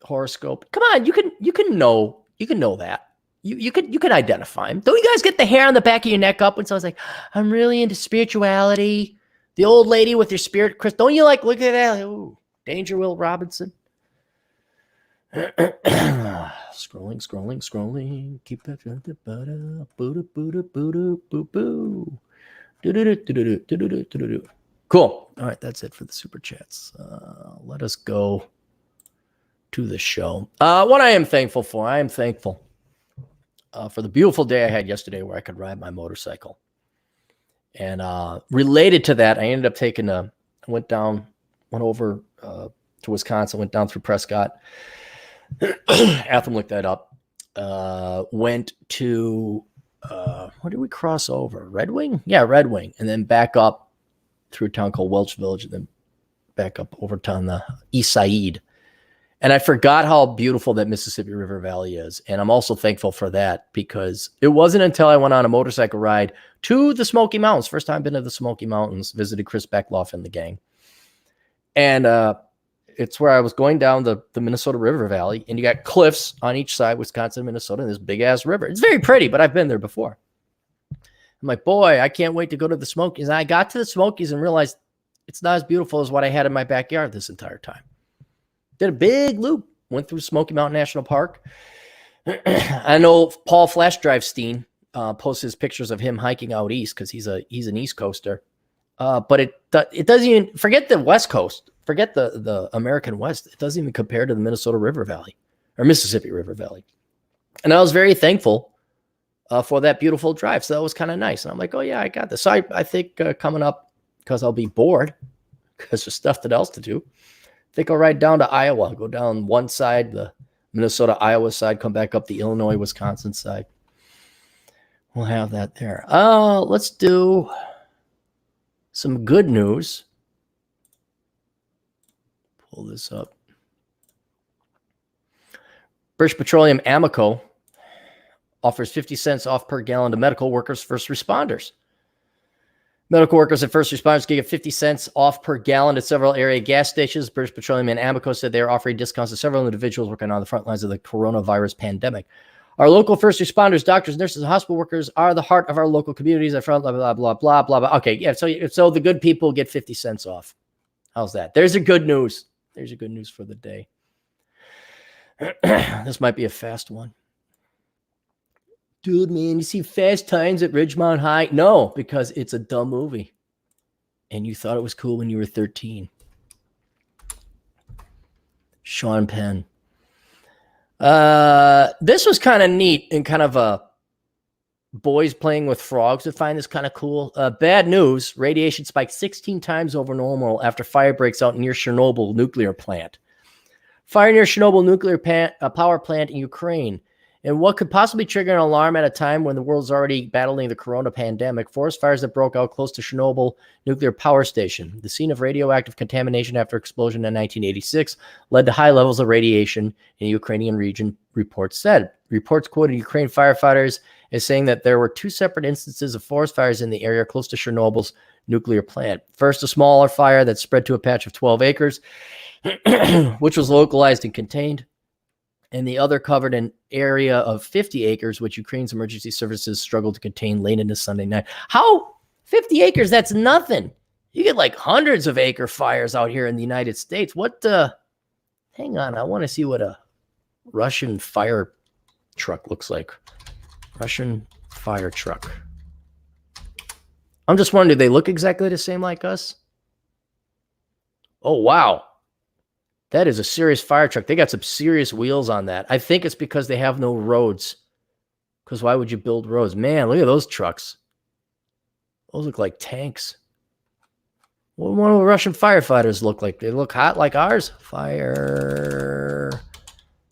Horoscope. Come on, you can know that. You can identify him. Don't you guys get the hair on the back of your neck up when someone's like, I'm really into spirituality? The old lady with your spirit crystal. Don't you like look at that? Ooh, Danger Will Robinson. Scrolling. Keep it. Cool. All right, that's it for the super chats. Let us go to the show. What I am thankful for, I am thankful for the beautiful day I had yesterday where I could ride my motorcycle. And related to that, I ended up went over to Wisconsin, went down through Prescott. Atham looked that up. Went to, where did we cross over? Red Wing? Yeah, Red Wing. And then back up through a town called Welch Village, and then back up over to the East Side. And I forgot how beautiful that Mississippi River Valley is. And I'm also thankful for that, because it wasn't until I went on a motorcycle ride to the Smoky Mountains, first time I've been to the Smoky Mountains, visited Chris Beckloff and the gang. And it's where I was going down the Minnesota River Valley, and you got cliffs on each side, Wisconsin, Minnesota, and this big-ass river. It's very pretty, but I've been there before. I'm like, boy, I can't wait to go to the Smokies. And I got to the Smokies and realized it's not as beautiful as what I had in my backyard this entire time. Did a big loop, went through Smoky Mountain National Park. I know Paul Flash Drive Steen posts his pictures of him hiking out east because he's an East Coaster. But it doesn't even, forget the West Coast, forget the American West. It doesn't even compare to the Minnesota River Valley or Mississippi River Valley. And I was very thankful for that beautiful drive. So that was kind of nice. And I'm like, oh yeah, I got this. So I think coming up, because I'll be bored because there's stuff else to do, I think I'll ride down to Iowa, go down one side, the Minnesota, Iowa side, come back up the Illinois, Wisconsin side. We'll have that there. Let's do some good news. Pull this up. British Petroleum Amoco offers 50 cents off per gallon to medical workers, first responders. Medical workers and first responders can get 50 cents off per gallon at several area gas stations. British Petroleum and Amoco said they are offering discounts to several individuals working on the front lines of the coronavirus pandemic. Our local first responders, doctors, nurses, and hospital workers are the heart of our local communities. At front, blah, blah, blah, blah, blah, blah. Okay, yeah, so the good people get 50 cents off. How's that? There's a good news. There's a good news for the day. This might be a fast one. Dude, man, you see Fast Times at Ridgemont High? No, because it's a dumb movie. And you thought it was cool when you were 13. Sean Penn. This was kind of neat and kind of a boys playing with frogs would find this kind of cool. Bad news, radiation spiked 16 times over normal after fire breaks out near Chernobyl nuclear plant. Fire near Chernobyl nuclear power plant in Ukraine. And what could possibly trigger an alarm at a time when the world's already battling the corona pandemic? Forest fires that broke out close to Chernobyl nuclear power station. The scene of radioactive contamination after explosion in 1986 led to high levels of radiation in the Ukrainian region, reports said. Reports quoted Ukraine firefighters as saying that there were 2 separate instances of forest fires in the area close to Chernobyl's nuclear plant. First, a smaller fire that spread to a patch of 12 acres, which was localized and contained, and the other covered an area of 50 acres, which Ukraine's emergency services struggled to contain late into Sunday night. How? 50 acres? That's nothing. You get like hundreds of acre fires out here in the United States. What? Hang on. I want to see what a Russian fire truck looks like. Russian fire truck. I'm just wondering, do they look exactly the same like us? Oh, wow. That is a serious fire truck. They got some serious wheels on that. I think it's because they have no roads. Because why would you build roads? Man, look at those trucks. Those look like tanks. What do Russian firefighters look like? They look hot like ours? Fire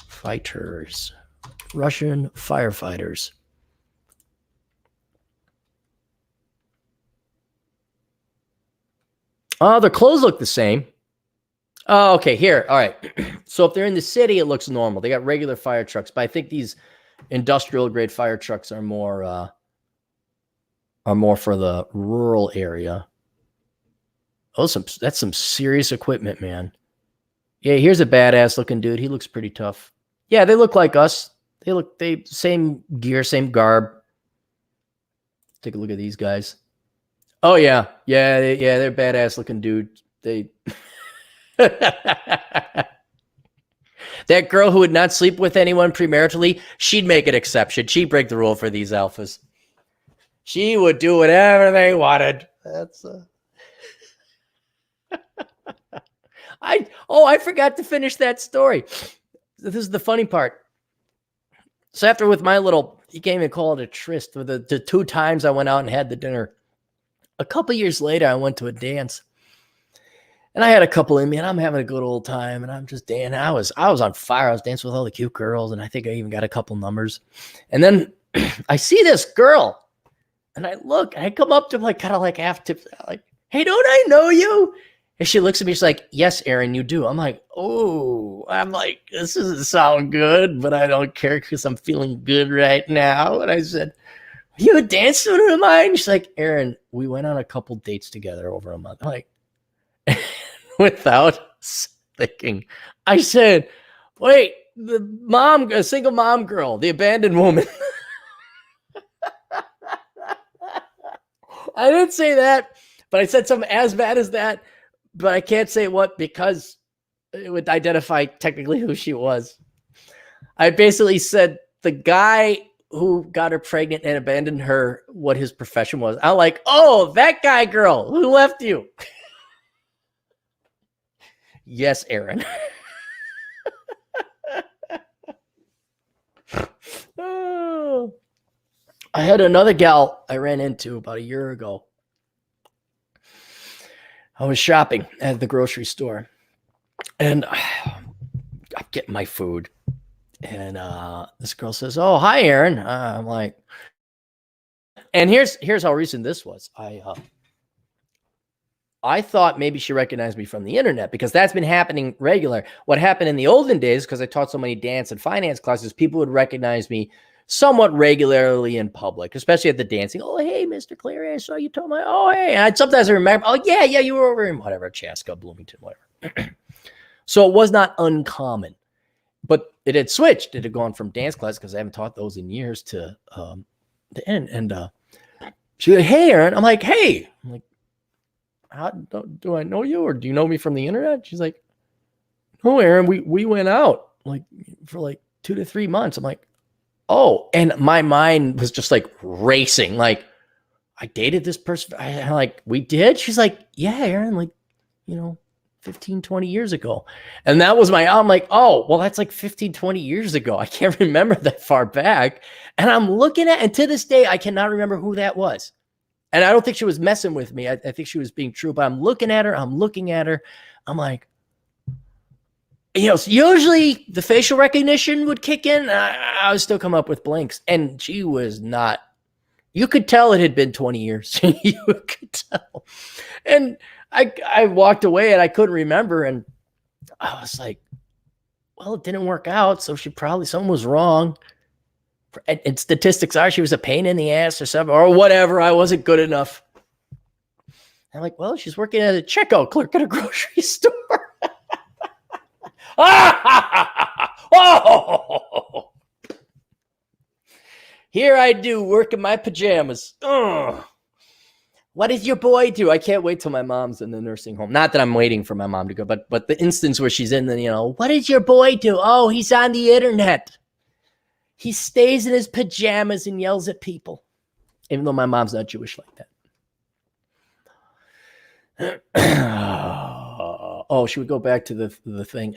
fighters. Russian firefighters. Oh, their clothes look the same. Oh, okay, here. All right. So if they're in the city, it looks normal. They got regular fire trucks, but I think these industrial grade fire trucks are more for the rural area. Oh, that's some serious equipment, man. Yeah, here's a badass looking dude. He looks pretty tough. Yeah, they look like us. They same gear, same garb. Take a look at these guys. Oh yeah, they're badass looking dudes. They. That girl who would not sleep with anyone premaritally, she'd make an exception. She'd break the rule for these alphas. She would do whatever they wanted. That's I forgot to finish that story. This is the funny part. So after with my little, you can't even call it a tryst, with the 2 times I went out and had the dinner. A couple years later, I went to a dance. And I had a couple in me, and I'm having a good old time, and I'm just dancing. I was on fire. I was dancing with all the cute girls, and I think I even got a couple numbers. And then I see this girl, and I look, and I come up to him, like, kind of like half tip, like, "Hey, don't I know you?" And she looks at me, she's like, "Yes, Aaron, you do." I'm like, "Oh," I'm like, "This doesn't sound good, but I don't care because I'm feeling good right now." And I said, "Are you a dance student of mine?" She's like, "Aaron, we went on a couple dates together over a month." I'm like, without thinking, I said, "Wait, a single mom girl, the abandoned woman." I didn't say that, but I said something as bad as that, but I can't say what because it would identify technically who she was. I basically said the guy who got her pregnant and abandoned her, what his profession was. I'm like, "Oh, that guy, girl, who left you?" Yes, Aaron. Oh. I had another gal I ran into about a year ago. I was shopping at the grocery store, and I'm getting my food. And this girl says, "Oh, hi, Aaron." I'm like, and here's how recent this was. I thought maybe she recognized me from the internet because that's been happening regular. What happened in the olden days, because I taught so many dance and finance classes, people would recognize me somewhat regularly in public, especially at the dancing. "Oh, hey, Mr. Cleary, I saw you told my, oh, hey." And sometimes I remember, "Oh, yeah, you were over in whatever, Chaska, Bloomington, whatever." So it was not uncommon, but it had switched. It had gone from dance class, because I haven't taught those in years, to the end. And she's like, "Hey, Aaron." I'm like, "Hey." I'm like, "How do I know you, or do you know me from the internet?" She's like, "No, Aaron, we went out like for like 2 to 3 months." I'm like, "Oh," and my mind was just like racing. Like, I dated this person. I'm like, "We did?" She's like, "Yeah, Aaron, like, 15, 20 years ago." And that was I'm like, "Oh, well, that's like 15, 20 years ago. I can't remember that far back." And I'm looking at, and to this day, I cannot remember who that was. And I don't think she was messing with me. I think she was being true, but I'm looking at her. I'm like, usually the facial recognition would kick in. I would still come up with blanks. And she was not, you could tell it had been 20 years. You could tell. And I walked away and I couldn't remember. And I was like, well, it didn't work out. So someone was wrong. And statistics are she was a pain in the ass or something or whatever. I wasn't good enough. I'm like, well, she's working as a checkout clerk at a grocery store. Oh! Here I do, work in my pajamas. Ugh. What does your boy do? I can't wait till my mom's in the nursing home. Not that I'm waiting for my mom to go, but the instance where she's in the, what does your boy do? Oh, he's on the internet. He stays in his pajamas and yells at people. Even though my mom's not Jewish like that. Oh, should we go back to the thing?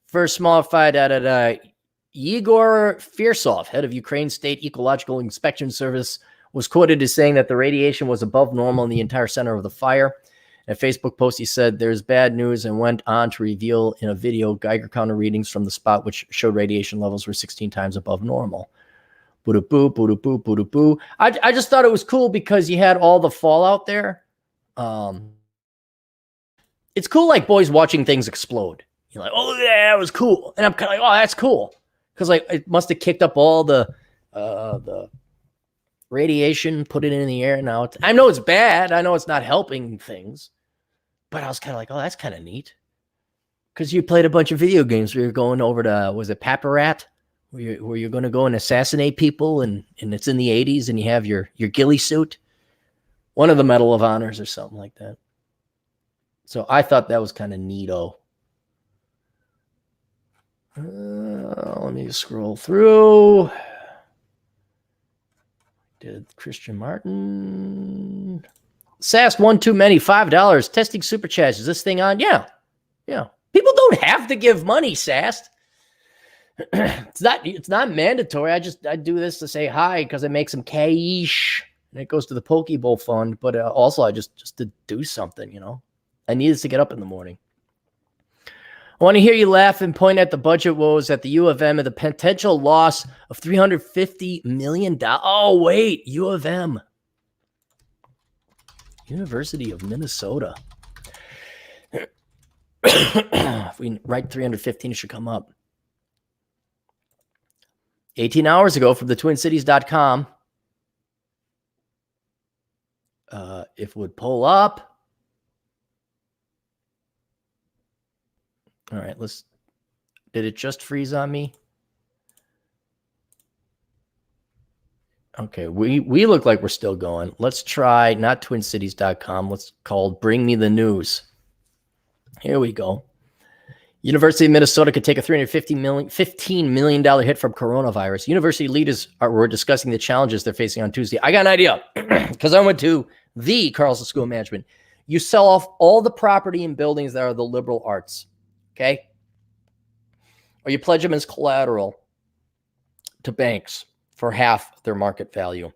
First small fight, Igor Firsov, head of Ukraine State Ecological Inspection Service, was quoted as saying that the radiation was above normal in the entire center of the fire. In a Facebook post, he said, there's bad news, and went on to reveal in a video Geiger counter readings from the spot, which showed radiation levels were 16 times above normal. Boo-da-boo, boo-da-boo, boo-da-boo. I just thought it was cool because you had all the fallout there. It's cool like boys watching things explode. You're like, oh, yeah, that was cool. And I'm kind of like, oh, that's cool. Because like it must have kicked up all the radiation, put it in the air. Now I know it's bad. I know it's not helping things. But I was kind of like, oh, that's kind of neat. Because you played a bunch of video games where you're going over to, was it Paparat? Where you're going to go and assassinate people, and it's in the 80s, and you have your ghillie suit. One of the Medal of Honors or something like that. So I thought that was kind of neato. Let me scroll through. Did Christian Martin. Sast one too many, $5. Testing super chats. Is this thing on? Yeah. People don't have to give money, Sast. It's not mandatory. I do this to say hi because I make some cash. And it goes to the Poke Bowl fund. But also I just to do something, I needed to get up in the morning. I want to hear you laugh and point at the budget woes at the U of M and the potential loss of $350 million. Oh, wait, U of M. University of Minnesota. If we write 315, it should come up. 18 hours ago from the TwinCities.com. If it would pull up. All right, did it just freeze on me? Okay, we look like we're still going. Let's try, not TwinCities.com. Let's call Bring Me the News. Here we go. University of Minnesota could take a $15 million hit from coronavirus. University leaders were discussing the challenges they're facing on Tuesday. I got an idea because I went to the Carlson School of Management. You sell off all the property and buildings that are the liberal arts. Okay? Or you pledge them as collateral to banks for half their market value.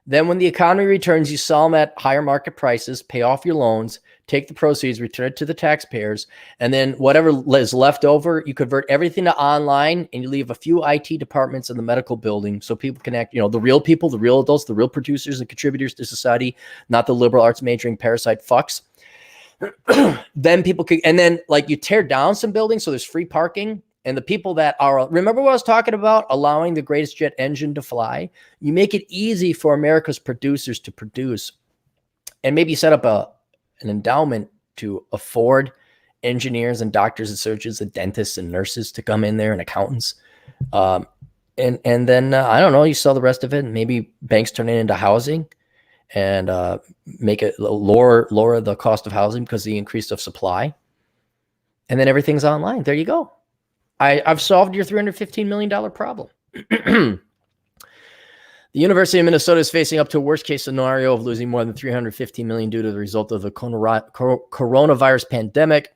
Then when the economy returns, you sell them at higher market prices, pay off your loans, take the proceeds, return it to the taxpayers, and then whatever is left over, you convert everything to online, and you leave a few IT departments in the medical building so people can act, the real people, the real adults, the real producers and contributors to society, not the liberal arts majoring parasite fucks. Then people can, and then like you tear down some buildings so there's free parking, and the people that are, remember what I was talking about, allowing the greatest jet engine to fly? You make it easy for America's producers to produce, and maybe set up an endowment to afford engineers and doctors and surgeons and dentists and nurses to come in there, and accountants. And then I don't know, you sell the rest of it, and maybe banks turn it into housing. And make it lower the cost of housing because of the increase of supply. And then everything's online. There you go. I've solved your $315 million problem. The University of Minnesota is facing up to a worst case scenario of losing more than $315 million due to the result of the coronavirus pandemic.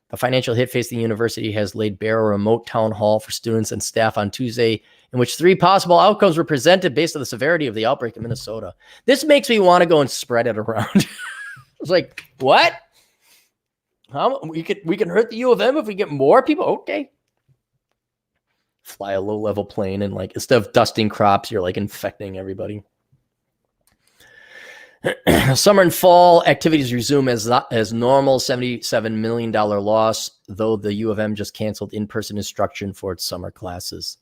The financial hit facing the university has laid bare a remote town hall for students and staff on Tuesday, in which 3 possible outcomes were presented based on the severity of the outbreak in Minnesota. This makes me want to go and spread it around. It's like, what? We can hurt the U of M if we get more people. Okay. Fly a low-level plane and like instead of dusting crops, you're like infecting everybody. Summer and fall activities resume as normal. $77 million loss, though the U of M just canceled in-person instruction for its summer classes.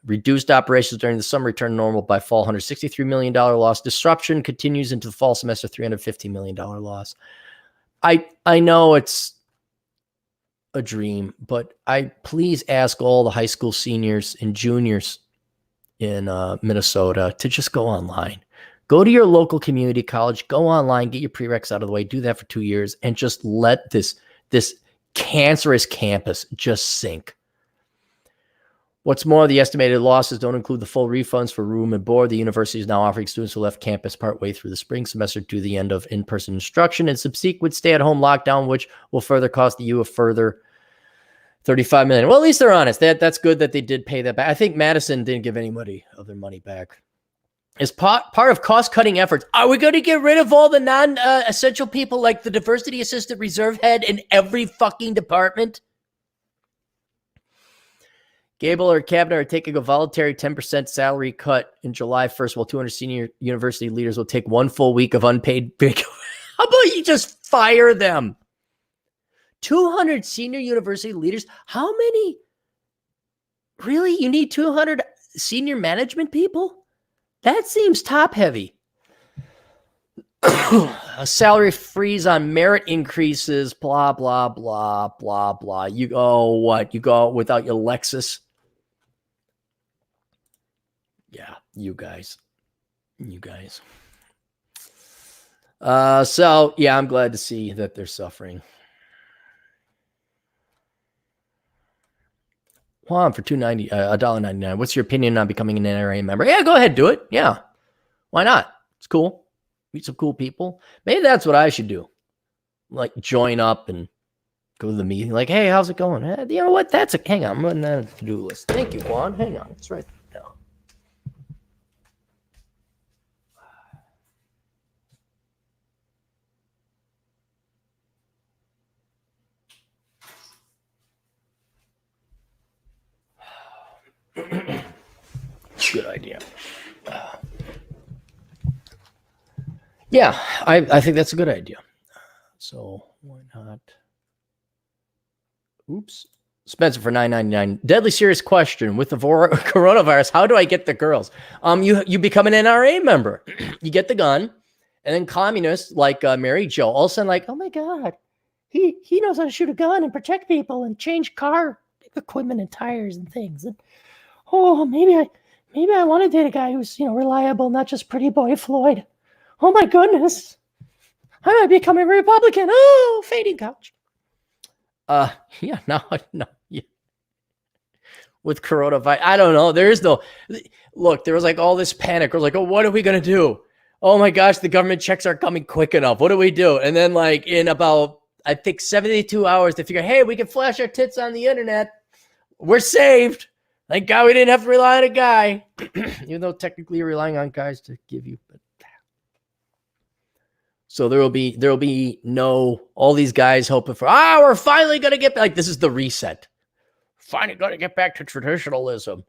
Reduced operations during the summer return to normal by fall. $163 million loss. Disruption continues into the fall semester. $350 million loss. I know it's a dream, but I please ask all the high school seniors and juniors in Minnesota to just go online. Go to your local community college, go online, get your prereqs out of the way, do that for 2 years, and just let this cancerous campus just sink. What's more, the estimated losses don't include the full refunds for room and board. The university is now offering students who left campus partway through the spring semester to the end of in-person instruction and subsequent stay-at-home lockdown, which will further cost the U a further $35 million. Well, at least they're honest. That's good that they did pay that back. I think Madison didn't give anybody of their money back. As part of cost-cutting efforts, are we going to get rid of all the non-essential people like the diversity assistant reserve head in every fucking department? Gable or Cabinet are taking a voluntary 10% salary cut in July 1st, while 200 senior university leaders will take 1 full week of unpaid vacation. How about you just fire them? 200 senior university leaders? How many? Really? You need 200 senior management people? That seems top heavy. A salary freeze on merit increases, blah, blah, blah, blah, blah. You go what? You go without your Lexus? Yeah, you guys. So, yeah, I'm glad to see that they're suffering. Juan for $2.90, $1.99. What's your opinion on becoming an NRA member? Yeah, go ahead, do it. Yeah, why not? It's cool. Meet some cool people. Maybe that's what I should do. Like join up and go to the meeting. Like, hey, how's it going? You know what? Hang on. I'm putting that on the to-do list. Thank you, Juan. Hang on. It's right now. Good idea. Yeah, I think that's a good idea. So why not? Oops. Spencer for $9.99. Deadly serious question. With the coronavirus, how do I get the girls? You become an NRA member. You get the gun, and then communists like Mary Jo all of a sudden like, oh my God, he knows how to shoot a gun and protect people and change car equipment and tires and things. And oh, maybe I want to date a guy who's reliable, not just pretty boy Floyd. Oh my goodness, I might become a Republican. Oh, fading couch. Yeah, no. Yeah. With coronavirus, I don't know. There is no look. There was like all this panic. We're like, oh, what are we gonna do? Oh my gosh, the government checks aren't coming quick enough. What do we do? And then like in about I think 72 hours, they figure, hey, we can flash our tits on the internet. We're saved. Thank God we didn't have to rely on a guy, even though technically you're relying on guys to give you. But so there will be no all these guys hoping for we're finally gonna get like this is the reset. Finally gonna get back to traditionalism.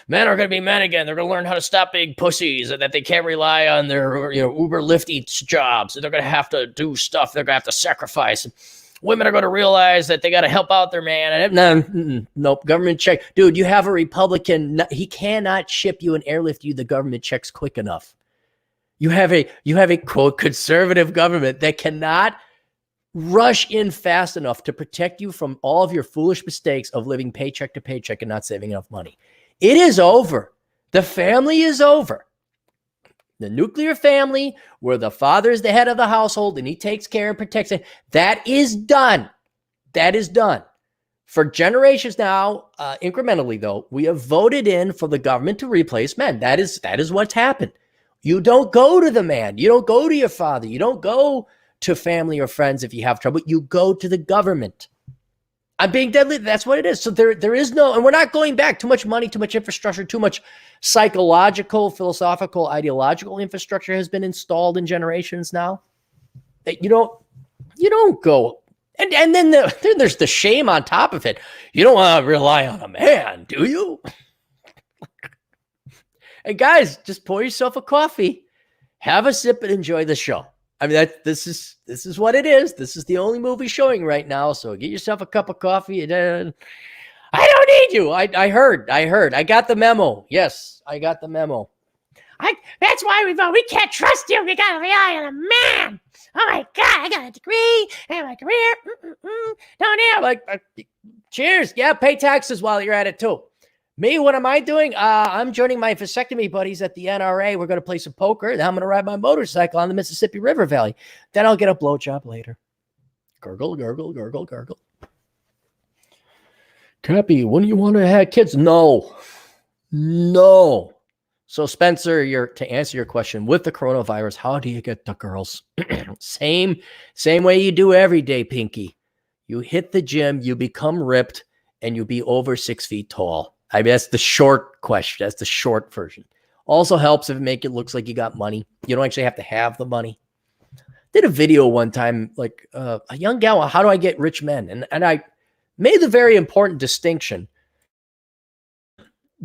Men are gonna be men again. They're gonna learn how to stop being pussies and that they can't rely on their Uber Lyft Eats jobs. And they're gonna have to do stuff. They're gonna have to sacrifice. Women are gonna realize that they gotta help out their man. And nope, government check. Dude, you have a Republican. He cannot ship you and airlift you the government checks quick enough. You have a quote conservative government that cannot rush in fast enough to protect you from all of your foolish mistakes of living paycheck to paycheck and not saving enough money. It is over. The family is over. The nuclear family, where the father is the head of the household and he takes care and protects it, that is done. That is done. For generations now, incrementally though, we have voted in for the government to replace men. That is what's happened. You don't go to the man. You don't go to your father. You don't go to family or friends if you have trouble. You go to the government. I'm being deadly. That's what it is. So there is no, and we're not going back. Too much money, too much infrastructure, too much psychological, philosophical, ideological infrastructure has been installed in generations now. You don't go And then there's the shame on top of it. You don't want to rely on a man, do you? And guys, just pour yourself a coffee, have a sip, and enjoy the show. I mean, this is what it is. This is the only movie showing right now. So get yourself a cup of coffee. And I don't need you. I heard. I got the memo. Yes, I got the memo. That's why we can't trust you. We gotta rely on a man. Oh my God, I got a degree and my career. Don't have like cheers. Yeah, pay taxes while you're at it too. Me, what am I doing? I'm joining my vasectomy buddies at the NRA. We're going to play some poker. Then I'm going to ride my motorcycle on the Mississippi River Valley. Then I'll get a blowjob later. Gurgle, gurgle, gurgle, gurgle. Cappy, when do you want to have kids? No. So Spencer, to answer your question, with the coronavirus, how do you get the girls? Same way you do every day, Pinky. You hit the gym, you become ripped, and you be over 6 feet tall. I mean, that's the short question. That's the short version. Also helps if it make it looks like you got money. You don't actually have to have the money. Did a video one time, like a young gal, how do I get rich men? And I made the very important distinction.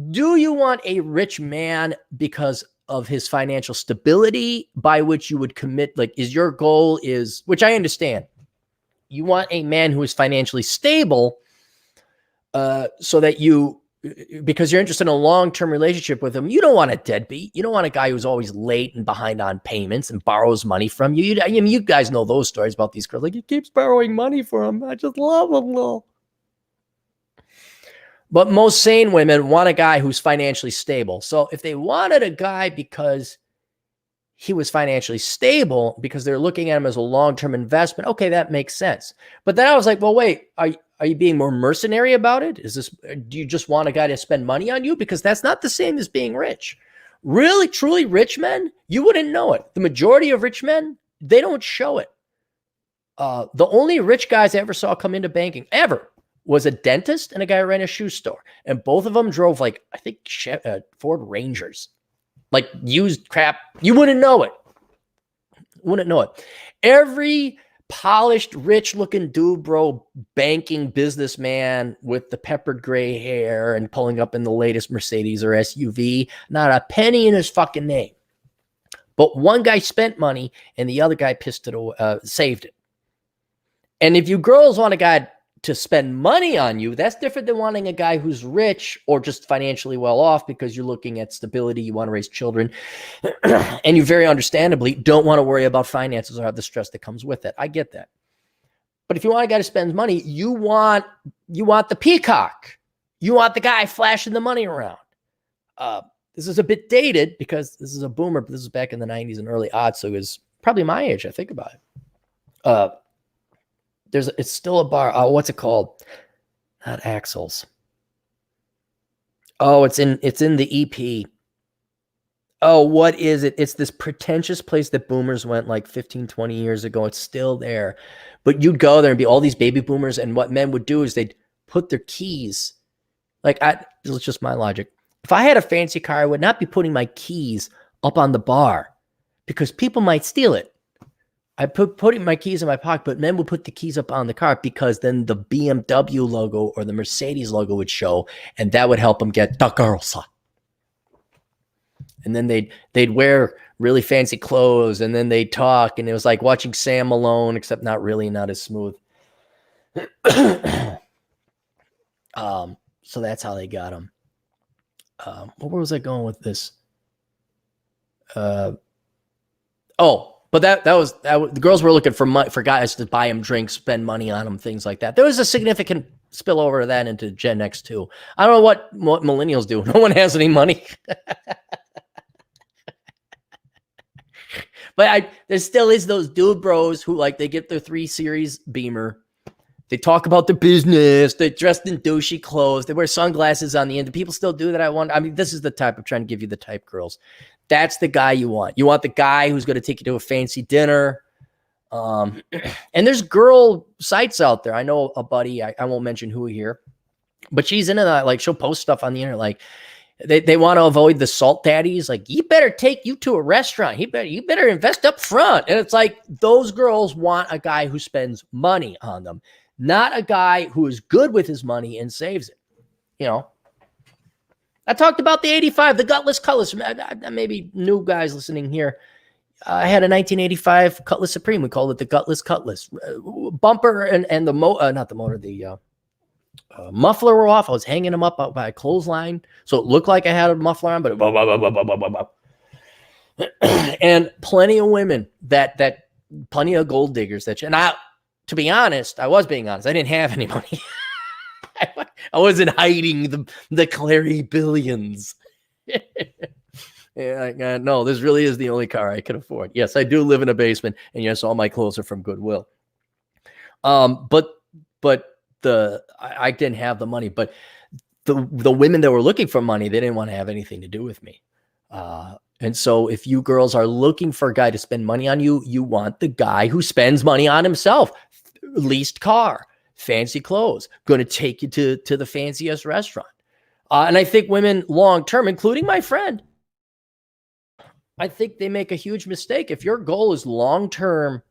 Do you want a rich man because of his financial stability by which you would commit? Like, is your goal which I understand. You want a man who is financially stable so that because you're interested in a long-term relationship with him. You don't want a deadbeat. You don't want a guy who's always late and behind on payments and borrows money from you. I mean, you guys know those stories about these girls. Like, he keeps borrowing money from him. I just love him, though. But most sane women want a guy who's financially stable. So if they wanted a guy because he was financially stable, because they're looking at him as a long-term investment, okay, that makes sense. But then I was like, well, wait, are you being more mercenary about it? Do you just want a guy to spend money on you? Because that's not the same as being rich. Really, truly rich men, you wouldn't know it. The majority of rich men, they don't show it. The only rich guys I ever saw come into banking, ever, was a dentist and a guy who ran a shoe store. And both of them drove, like, I think, Ford Rangers. Like, used crap. You wouldn't know it. Every polished, rich-looking dude, bro, banking businessman with the peppered gray hair and pulling up in the latest Mercedes or SUV, not a penny in his fucking name. But one guy spent money and the other guy saved it. And if you girls want a guy to spend money on you, that's different than wanting a guy who's rich or just financially well off because you're looking at stability, you want to raise children, and you very understandably don't want to worry about finances or have the stress that comes with it. I get that. But if you want a guy to spend money, you want the peacock. You want the guy flashing the money around. This is a bit dated because this is a boomer, but this is back in the 90s and early aughts, so it was probably my age, I think about it. It's still a bar. What's it called? Not Axel's. Oh, it's in the EP. Oh, what is it? It's this pretentious place that boomers went like 15, 20 years ago. It's still there. But you'd go there and be all these baby boomers, and what men would do is they'd put their keys. This is just my logic. If I had a fancy car, I would not be putting my keys up on the bar because people might steal it. I putting my keys in my pocket, but men would put the keys up on the car because then the BMW logo or the Mercedes logo would show, and that would help them get the girls. And then they'd wear really fancy clothes, and then they'd talk, and it was like watching Sam Malone, except not as smooth. So that's how they got them. Where was I going with this? But that was the girls were looking for guys to buy them drinks, spend money on them, things like that. There was a significant spillover of that into Gen X too. I don't know what millennials do. No one has any money. But there still is those dude bros who they get their 3 Series Beamer. They talk about the business. They're dressed in douchey clothes. They wear sunglasses on the end. Do people still do that? I mean, this is the type of trying to give you the type girls. That's the guy you want. You want the guy who's going to take you to a fancy dinner. And there's girl sites out there. I know a buddy, I won't mention who here, but she's into that. Like, she'll post stuff on the internet. Like, They want to avoid the salt daddies. Like, you better take you to a restaurant. You better invest up front. And it's like, those girls want a guy who spends money on them, not a guy who is good with his money and saves it. You know, I talked about the 85, the Gutless Cutlass. Maybe new guys listening here. I had a 1985 Cutlass Supreme. We called it the Gutless Cutlass. Bumper and the not the motor, the muffler were off. I was hanging them up by a clothesline, so it looked like I had a muffler on, but and plenty of women that plenty of gold diggers and to be honest, I was being honest. I didn't have any money. I wasn't hiding the Clary billions. Yeah, no, this really is the only car I can afford. Yes, I do live in a basement, and yes, all my clothes are from Goodwill. But I didn't have the money. But the women that were looking for money, they didn't want to have anything to do with me. And so, if you girls are looking for a guy to spend money on you, you want the guy who spends money on himself. Leased car, fancy clothes, going to take you to the fanciest restaurant. And I think women long term, including my friend, I think they make a huge mistake. If your goal is long-term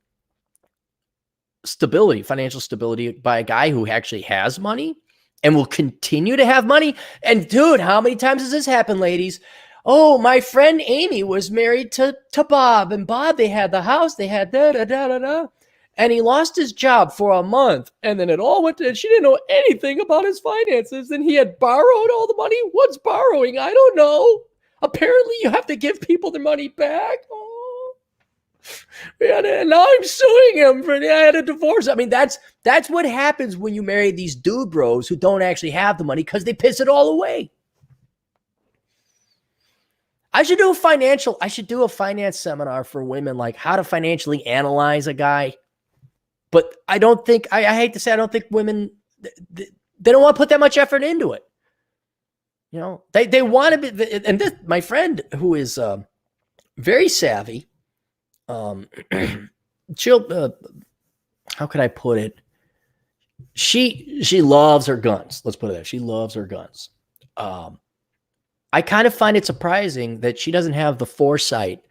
stability, financial stability by a guy who actually has money and will continue to have money. And dude, how many times has this happened, ladies? Oh, my friend Amy was married to Bob, and Bob, they had the house, they had da-da-da-da-da. And he lost his job for a month, and then it all went to, and she didn't know anything about his finances, and he had borrowed all the money. What's borrowing? I don't know. Apparently, you have to give people their money back. Oh, and now I'm suing him I had a divorce. I mean, that's what happens when you marry these dude bros who don't actually have the money because they piss it all away. I should do a finance seminar for women, like how to financially analyze a guy. But I don't think, I hate to say, I don't think women, they don't want to put that much effort into it. You know, they want to be, and this, my friend who is very savvy, she'll, how can I put it? She loves her guns. Let's put it there. She loves her guns. I kind of find it surprising that she doesn't have the foresight.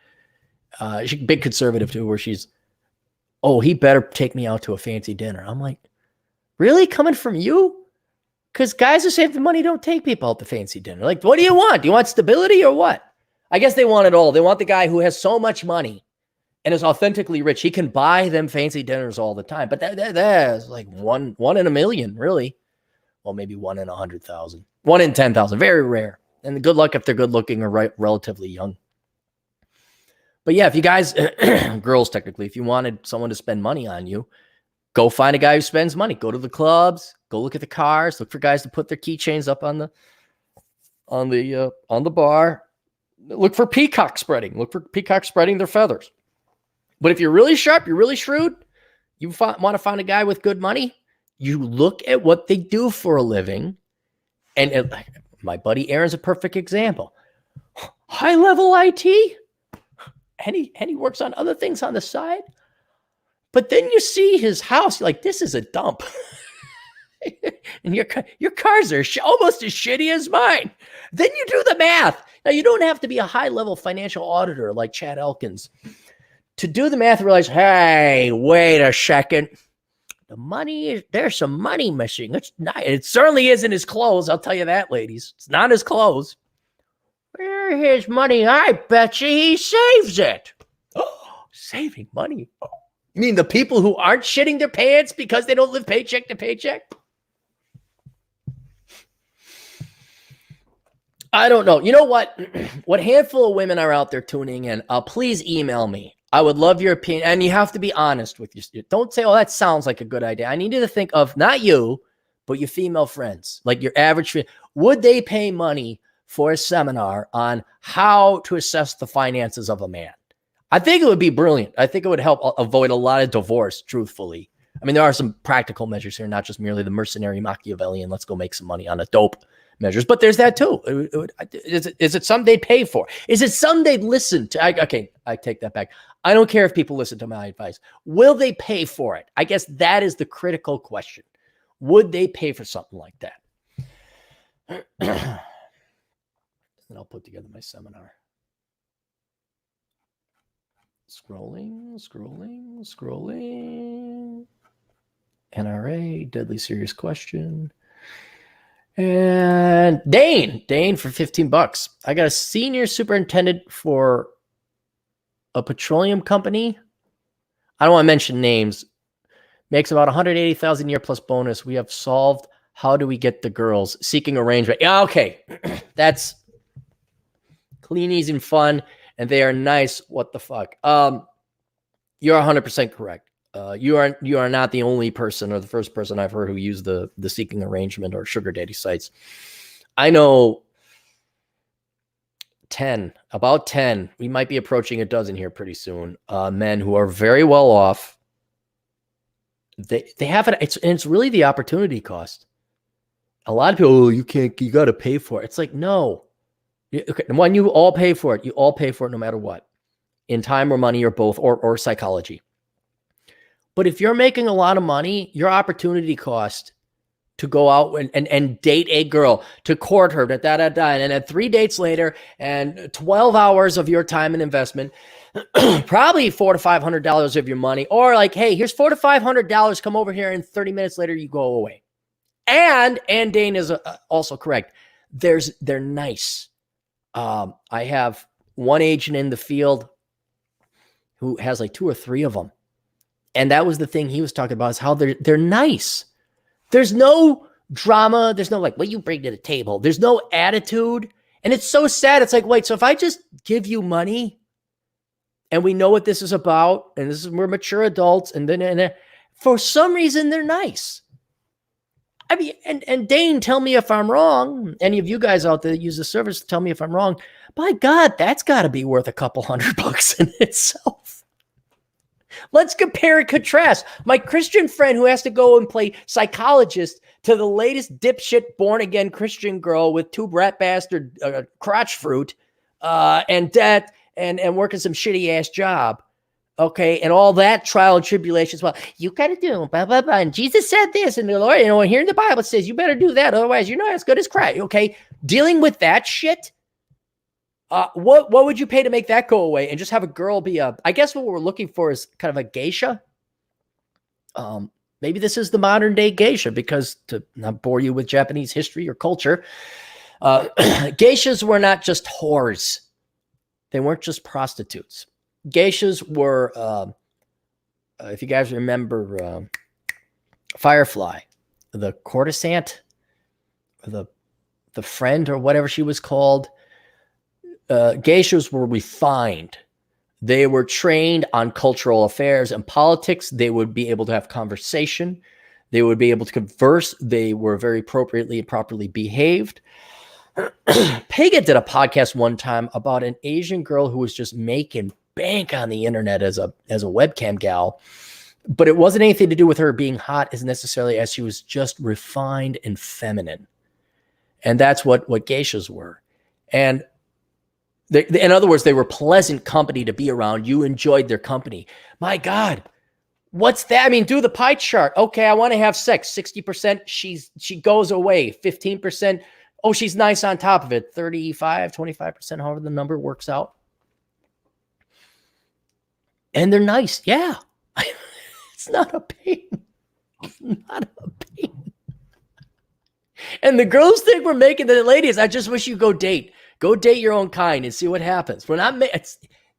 She's a big conservative too, where she's, oh, he better take me out to a fancy dinner. I'm like, really? Coming from you? Because guys who save the money don't take people out to fancy dinner. Like, what do you want? Do you want stability or what? I guess they want it all. They want the guy who has so much money and is authentically rich. He can buy them fancy dinners all the time. But that's like one in a million, really. Well, maybe 1 in 100,000. 1 in 10,000. Very rare. And good luck if they're good looking or relatively young. But yeah, if you guys, girls technically, if you wanted someone to spend money on you, go find a guy who spends money. Go to the clubs. Go look at the cars. Look for guys to put their keychains up on the bar. Look for peacock spreading. Look for peacock spreading their feathers. But if you're really sharp, you're really shrewd, you want to find a guy with good money, you look at what they do for a living. And my buddy Aaron's a perfect example. High-level IT, and he works on other things on the side. But then you see his house, you're like, this is a dump. And your cars are almost as shitty as mine. Then you do the math. Now, you don't have to be a high-level financial auditor like Chad Elkins to do the math and realize, hey, wait a second. There's some money missing. It certainly isn't his clothes. I'll tell you that, ladies. It's not his clothes. Where his money? I bet you he saves it. Oh, saving money. Oh. You mean the people who aren't shitting their pants because they don't live paycheck to paycheck? I don't know. You know what? What handful of women are out there tuning in? Please email me. I would love your opinion. And you have to be honest with you. Don't say, oh, that sounds like a good idea. I need you to think of not you, but your female friends, like your average friend. Would they pay money for a seminar on how to assess the finances of a man? I think it would be brilliant. I think it would help avoid a lot of divorce, truthfully. I mean, there are some practical measures here, not just merely the mercenary Machiavellian, let's go make some money on a dope measures, but there's that too. Is it something they'd pay for? Is it something they'd listen to? I take that back. I don't care if people listen to my advice. Will they pay for it? I guess that is the critical question. Would they pay for something like that? and I'll put together my seminar. Scrolling. NRA, deadly serious question. And Dane for $15. I got a senior superintendent for a petroleum company. I don't want to mention names. Makes about $180,000 a year plus bonus. We have solved. How do we get the girls? Seeking arrangement. Yeah, okay. That's clean, easy, and fun. And they are nice. What the fuck? You're 100% correct. You are not the only person or the first person I've heard who used the seeking arrangement or sugar daddy sites. I know about 10. We might be approaching a dozen here pretty soon. Men who are very well off. They have it. It's really the opportunity cost. A lot of people, you got to pay for it. It's like, no. Okay, when you all pay for it, you all pay for it no matter what, in time or money or both, or psychology. But if you're making a lot of money, your opportunity cost to go out and date a girl, to court her, and then 3 dates later, and 12 hours of your time and investment, probably $400 to $500 of your money, or like, hey, here's $400 to $500. Come over here, and 30 minutes later, you go away. And Dane is also correct. They're nice. I have one agent in the field who has like 2 or 3 of them. And that was the thing he was talking about, is how they're nice. There's no drama. There's no like, what you bring to the table. There's no attitude. And it's so sad. It's like, wait, so if I just give you money and we know what this is about, and we're mature adults, and then for some reason they're nice. I mean, and Dane, tell me if I'm wrong. Any of you guys out there that use the service, tell me if I'm wrong. By God, that's got to be worth a couple $100 in itself. Let's compare and contrast. My Christian friend who has to go and play psychologist to the latest dipshit born-again Christian girl with 2 brat bastard crotch fruit and debt and working some shitty-ass job. Okay, and all that trial and tribulations. Well, you got to do blah, blah, blah. And Jesus said this, and the Lord, here in the Bible it says you better do that. Otherwise, you're not as good as Christ. Okay, dealing with that shit. What would you pay to make that go away and just have a girl be I guess what we're looking for is kind of a geisha. Maybe this is the modern day geisha, because to not bore you with Japanese history or culture, geishas were not just whores. They weren't just prostitutes. Geishas were, if you guys remember Firefly, the courtesan, or the friend, or whatever she was called. Geishas were refined. They were trained on cultural affairs and politics. They would be able to have conversation. They would be able to converse. They were very appropriately and properly behaved. Pega did a podcast one time about an Asian girl who was just making bank on the internet as a webcam gal, but it wasn't anything to do with her being hot as necessarily as she was just refined and feminine. And that's what geishas were. And in other words, they were pleasant company to be around. You enjoyed their company. My God, what's that? I mean, do the pie chart. Okay, I want to have sex. 60%, she goes away. 15%, oh, she's nice on top of it. 35, 25%, however the number works out. And they're nice. Yeah. It's not a pain. It's not a pain. And the girls think we're making the ladies. I just wish you go date. Go date your own kind and see what happens. We're not.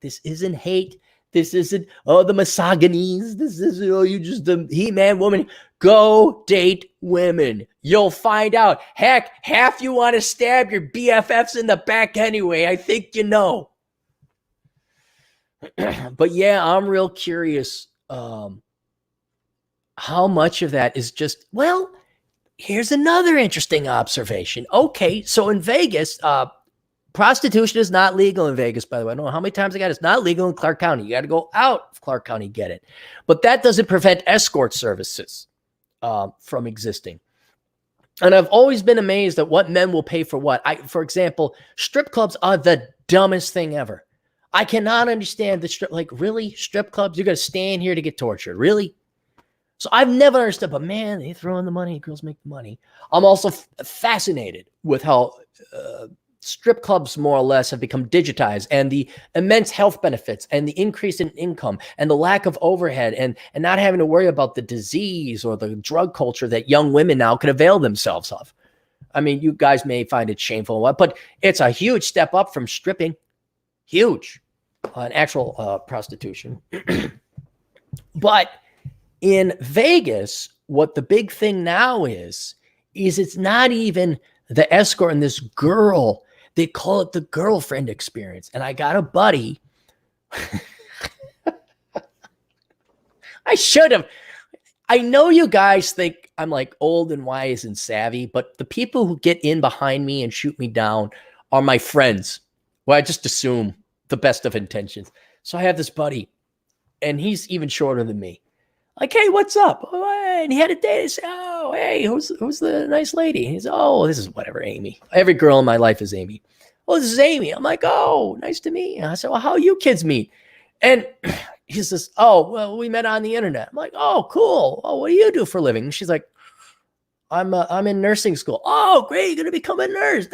This isn't hate. This isn't the misogynies. This isn't you just the he-man woman. Go date women. You'll find out. Heck, half you want to stab your BFFs in the back anyway. I think you know. But yeah, I'm real curious how much of that is just, well, here's another interesting observation. Okay, so in Vegas, prostitution is not legal in Vegas, by the way. I don't know how many times I got it. It's not legal in Clark County. You got to go out of Clark County to get it. But that doesn't prevent escort services from existing. And I've always been amazed at what men will pay for what. For example, strip clubs are the dumbest thing ever. I cannot understand the strip. Like, really? Strip clubs? You're going to stay in here to get tortured? Really? So I've never understood, but man, they throw in the money. Girls make the money. I'm also fascinated with how strip clubs more or less have become digitized, and the immense health benefits and the increase in income and the lack of overhead and not having to worry about the disease or the drug culture that young women now can avail themselves of. I mean, you guys may find it shameful, but it's a huge step up from stripping. Huge. An actual prostitution. But in Vegas, what the big thing now is it's not even the escort and this girl. They call it the girlfriend experience. And I got a buddy. I should have. I know you guys think I'm like old and wise and savvy, but the people who get in behind me and shoot me down are my friends. Well, I just assume the best of intentions. So I have this buddy, and he's even shorter than me. Like, hey, what's up? Oh, hey. And he had a date. I said, oh, hey, who's the nice lady? He's, oh, this is whatever, Amy. Every girl in my life is Amy. Oh, this is Amy. I'm like, oh, nice to meet you. I said, well, how you kids meet? And he says, oh, well, we met on the internet. I'm like, oh, cool. Oh, what do you do for a living? And she's like, I'm in nursing school. Oh, great. You're going to become a nurse.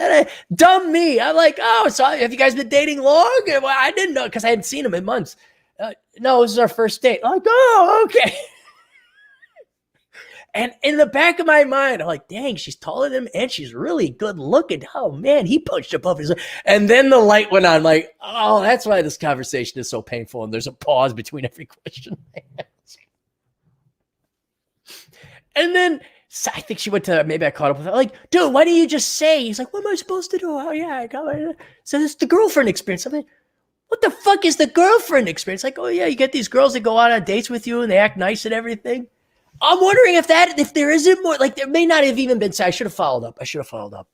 Dumb me. I'm like, oh, so have you guys been dating long? Well, I didn't know because I hadn't seen him in months. No, this is our first date. I'm like, oh, okay. And in the back of my mind, I'm like, dang, she's taller than him and she's really good looking. Oh, man, he punched above his. And then the light went on. I'm like, oh, that's why this conversation is so painful. And there's a pause between every question I ask. And then I think she went to, maybe I caught up with her. Like, dude, why didn't you just say? He's like, what am I supposed to do? Oh, yeah, I got it. So it's the girlfriend experience. I'm like, what the fuck is the girlfriend experience? Like, oh, yeah, you get these girls that go out on dates with you and they act nice and everything. I'm wondering if there isn't more, like there may not have even been, I should have followed up.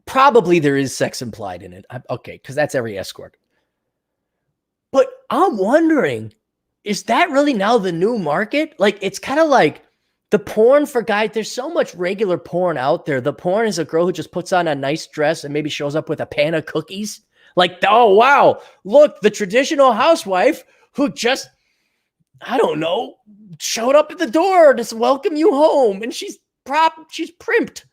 Probably there is sex implied in it. Okay, because that's every escort. But I'm wondering, is that really now the new market? Like, it's kind of like the porn for guys. There's so much regular porn out there. The porn is a girl who just puts on a nice dress and maybe shows up with a pan of cookies. Like, oh, wow, look, the traditional housewife who just, I don't know, showed up at the door to welcome you home, and she's primped.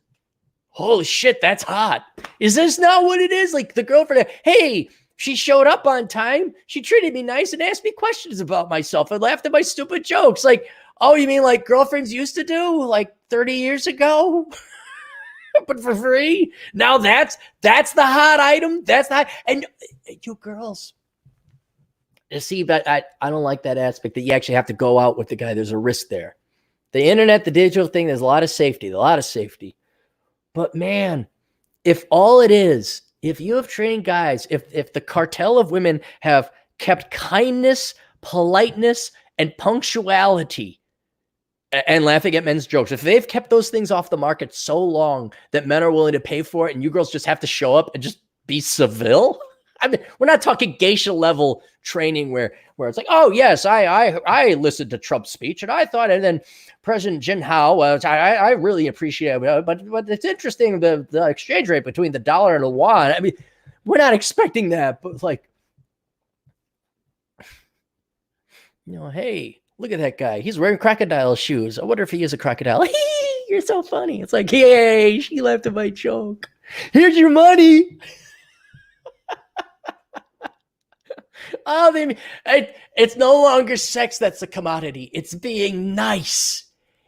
Holy shit, that's hot. Is this not what it is? Like the girlfriend, hey, she showed up on time. She treated me nice and asked me questions about myself and laughed at my stupid jokes. Like, oh, you mean like girlfriends used to do like 30 years ago? But for free? Now that's the hot item. That's not. And you girls, you see, but I don't like that aspect that you actually have to go out with the guy. There's a risk there. The internet, the digital thing, there's a lot of safety. But man, if all it is, if you have trained guys, if the cartel of women have kept kindness, politeness, and punctuality and laughing at men's jokes, if they've kept those things off the market so long that men are willing to pay for it and you girls just have to show up and just be civil. I mean, we're not talking geisha level training where it's like, oh yes, I listened to Trump's speech and I thought, and then President Jin Hao, I really appreciate it, but it's interesting the exchange rate between the dollar and the yuan. I mean, we're not expecting that, but like, you know, hey, look at that guy. He's wearing crocodile shoes. I wonder if he is a crocodile. You're so funny. It's like, yay, she laughed at my joke. Here's your money. Oh, it's no longer sex that's a commodity. It's being nice.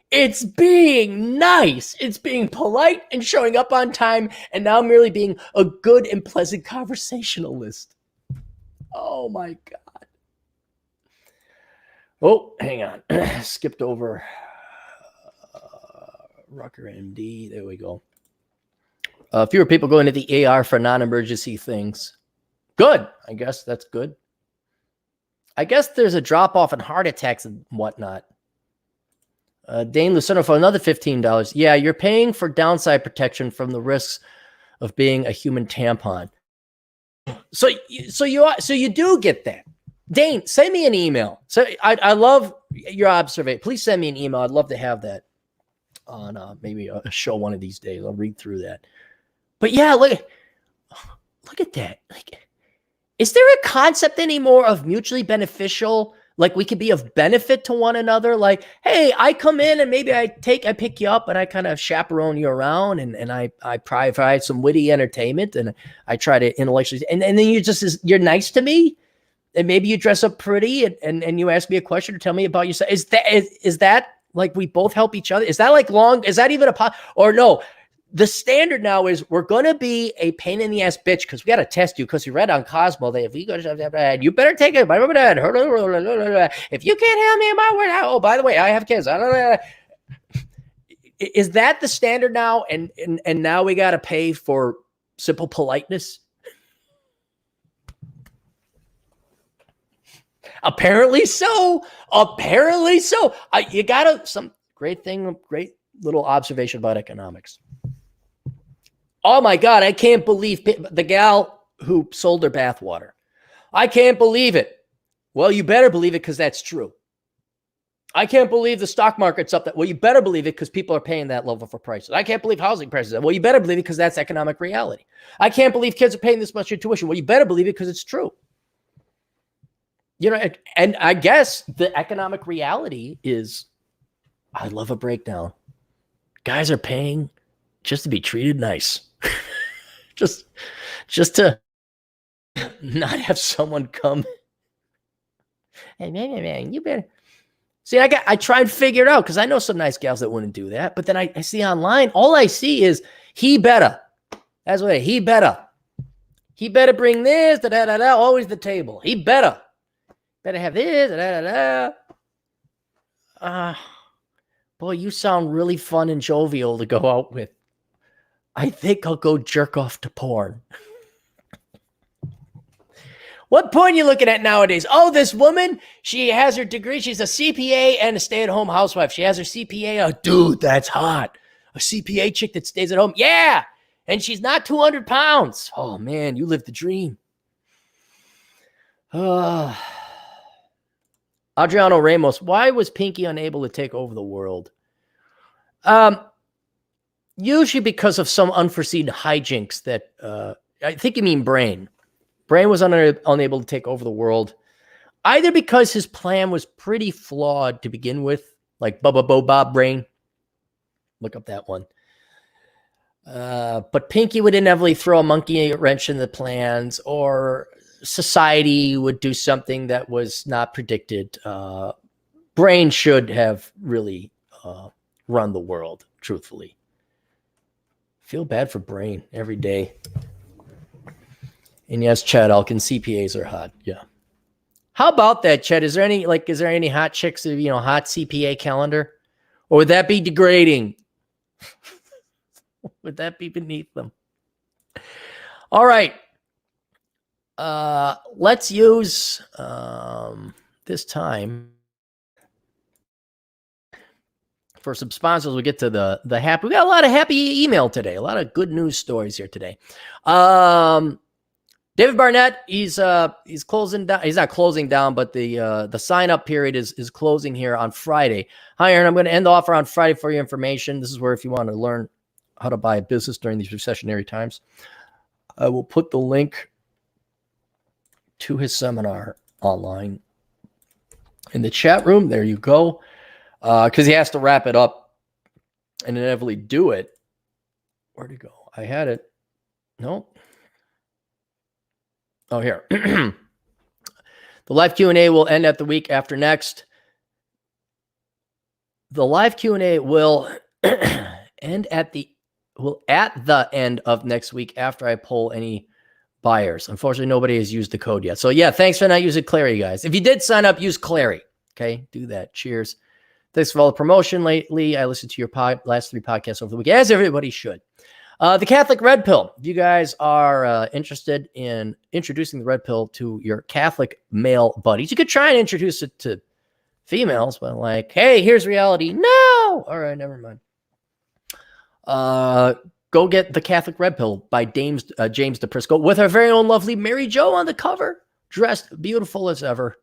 It's being nice. It's being polite and showing up on time and now merely being a good and pleasant conversationalist. Oh, my God. Oh, hang on. Skipped over Rucker MD. There we go. Fewer people going to the AR for non-emergency things. Good. I guess that's good. I guess there's a drop-off in heart attacks and whatnot. Dane Luceno for another $15. Yeah, you're paying for downside protection from the risks of being a human tampon. So you do get that. Dane, send me an email. So I love your observation. Please send me an email. I'd love to have that on maybe a show one of these days. I'll read through that. But yeah, look at that. Like, is there a concept anymore of mutually beneficial? Like we could be of benefit to one another. Like, hey, I come in and maybe I pick you up and I kind of chaperone you around and I provide some witty entertainment and I try to intellectually, and then you're nice to me. And maybe you dress up pretty and you ask me a question or tell me about yourself. Is that like we both help each other? Is that like is that even or no? The standard now is we're going to be a pain in the ass bitch because we got to test you because you read on Cosmo that if you go to you better take it. If you can't handle me in my word, oh, by the way, I have kids. Is that the standard now? And now we got to pay for simple politeness? Apparently so. You got some great little observation about economics. Oh my God, I can't believe the gal who sold her bathwater. I can't believe it. Well, you better believe it because that's true. I can't believe the stock market's up. Well, you better believe it because people are paying that level for prices. I can't believe housing prices. Well, you better believe it because that's economic reality. I can't believe kids are paying this much in tuition. Well, you better believe it because it's true. And I guess the economic reality is, I love a breakdown. Guys are paying just to be treated nice. just to not have someone come. Hey, man, you better. See, I try and figure it out because I know some nice gals that wouldn't do that. But then I see online, all I see is he better. That's what he better. He better bring this, always the table. He better have this, boy, you sound really fun and jovial to go out with. I think I'll go jerk off to porn. What porn are you looking at nowadays? Oh, this woman, she has her degree. She's a CPA and a stay-at-home housewife. She has her CPA. Oh, dude, that's hot. A CPA chick that stays at home. Yeah. And she's not 200 pounds. Oh, man, you live the dream. Adriano Ramos, why was Pinky unable to take over the world? Usually because of some unforeseen hijinks that, I think you mean Brain. Brain was unable to take over the world, either because his plan was pretty flawed to begin with, like Bubba Bo Bob Brain. Look up that one. But Pinky would inevitably throw a monkey wrench in the plans, or society would do something that was not predicted. Brain should have really run the world, truthfully. Feel bad for Brain every day. And yes, Chad Elkin, CPAs are hot. Yeah. How about that, Chad? Is there any hot chicks, hot CPA calendar? Or would that be degrading? Would that be beneath them? All right. Let's use this time for some sponsors. We'll get to the happy. We got a lot of happy email today. A lot of good news stories here today. David Barnett, he's closing down. He's not closing down, but the sign up period is closing here on Friday. Hi, Aaron. I'm going to end the offer on Friday for your information. This is where if you want to learn how to buy a business during these recessionary times, I will put the link to his seminar online in the chat room. There you go. Because he has to wrap it up and inevitably do it. Where'd it go? I had it. Nope. Oh, here. The live Q&A will end at the week after next. The live Q&A will end at the end of next week after I pull any buyers. Unfortunately, nobody has used the code yet. So yeah, thanks for not using Clary, guys. If you did sign up, use Clary. Okay, do that. Cheers. Thanks for all the promotion lately. I listened to your last 3 podcasts over the week, as everybody should. The Catholic Red Pill. If you guys are interested in introducing the Red Pill to your Catholic male buddies, you could try and introduce it to females, but like, hey, here's reality. No! All right, never mind. Go get the Catholic Red Pill by James DePrisco with our very own lovely Mary Jo on the cover, dressed beautiful as ever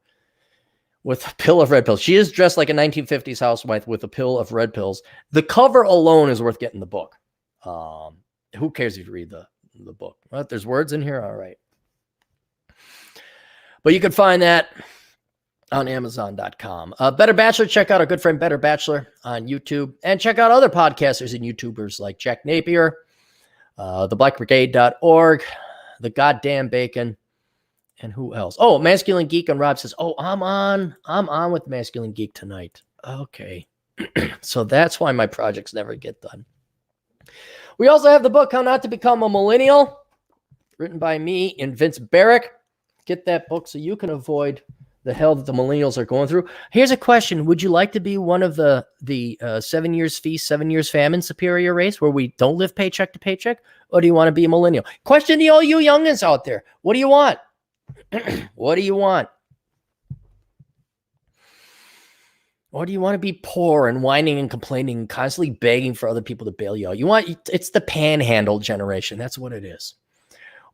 with a pill of red pills. She is dressed like a 1950s housewife with a pill of red pills. The cover alone is worth getting the book. Who cares if you read the book? Well, there's words in here. All right. But you can find that on Amazon.com. Better Bachelor, check out our good friend Better Bachelor on YouTube, and check out other podcasters and YouTubers like Jack Napier, theblackbrigade.org, The Goddamn Bacon, and who else? Oh, Masculine Geek, and Rob says, oh, I'm on with Masculine Geek tonight. Okay. So that's why my projects never get done. We also have the book, How Not to Become a Millennial, written by me and Vince Barrick. Get that book so you can avoid the hell that the millennials are going through. Here's a question. Would you like to be one of the 7 years feast, 7 years famine superior race where we don't live paycheck to paycheck? Or do you want to be a millennial? Question to all you youngins out there. What do you want? What do you want? Or do you want to be poor and whining and complaining and constantly begging for other people to bail you out? It's the panhandle generation. That's what it is.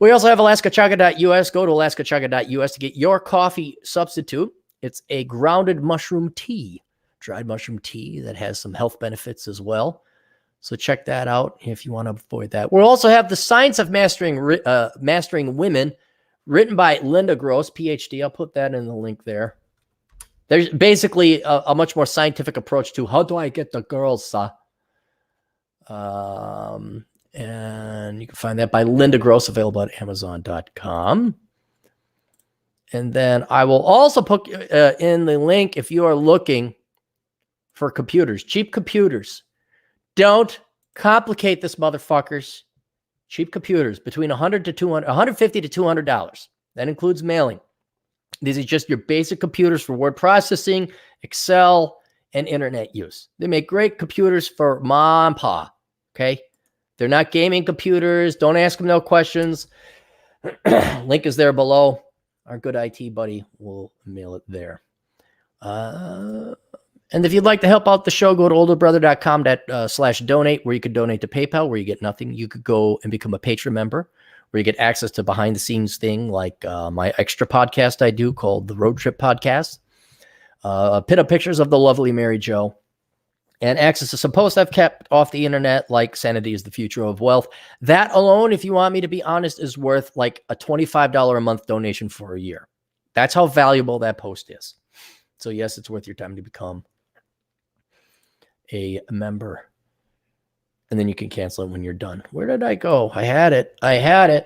We also have alaskachaga.us. Go to alaskachaga.us to get your coffee substitute. It's a grounded mushroom tea, dried mushroom tea that has some health benefits as well. So check that out if you want to avoid that. We'll also have The Science of Mastering Women, written by Linda Gross, PhD. I'll put that in the link there. There's basically a much more scientific approach to how do I get the girls, and you can find that by Linda Gross, available at Amazon.com. And then I will also put in the link if you are looking for computers, cheap computers. Don't complicate this, motherfuckers. Cheap computers between $150 to $200. That includes mailing. These are just your basic computers for word processing, Excel, and internet use. They make great computers for mom and pa. Okay. They're not gaming computers. Don't ask them no questions. Link is there below. Our good IT buddy will mail it there. And if you'd like to help out the show, go to olderbrother.com/donate, where you could donate to PayPal, where you get nothing. You could go and become a patron member, where you get access to behind the scenes thing like my extra podcast I do called the Road Trip Podcast. Pin up pictures of the lovely Mary Jo, and access to some posts I've kept off the internet, like Sanity is the Future of Wealth. That alone, if you want me to be honest, is worth like a $25 a month donation for a year. That's how valuable that post is. So yes, it's worth your time to become a member. And then you can cancel it when you're done. Where did I go? I had it. I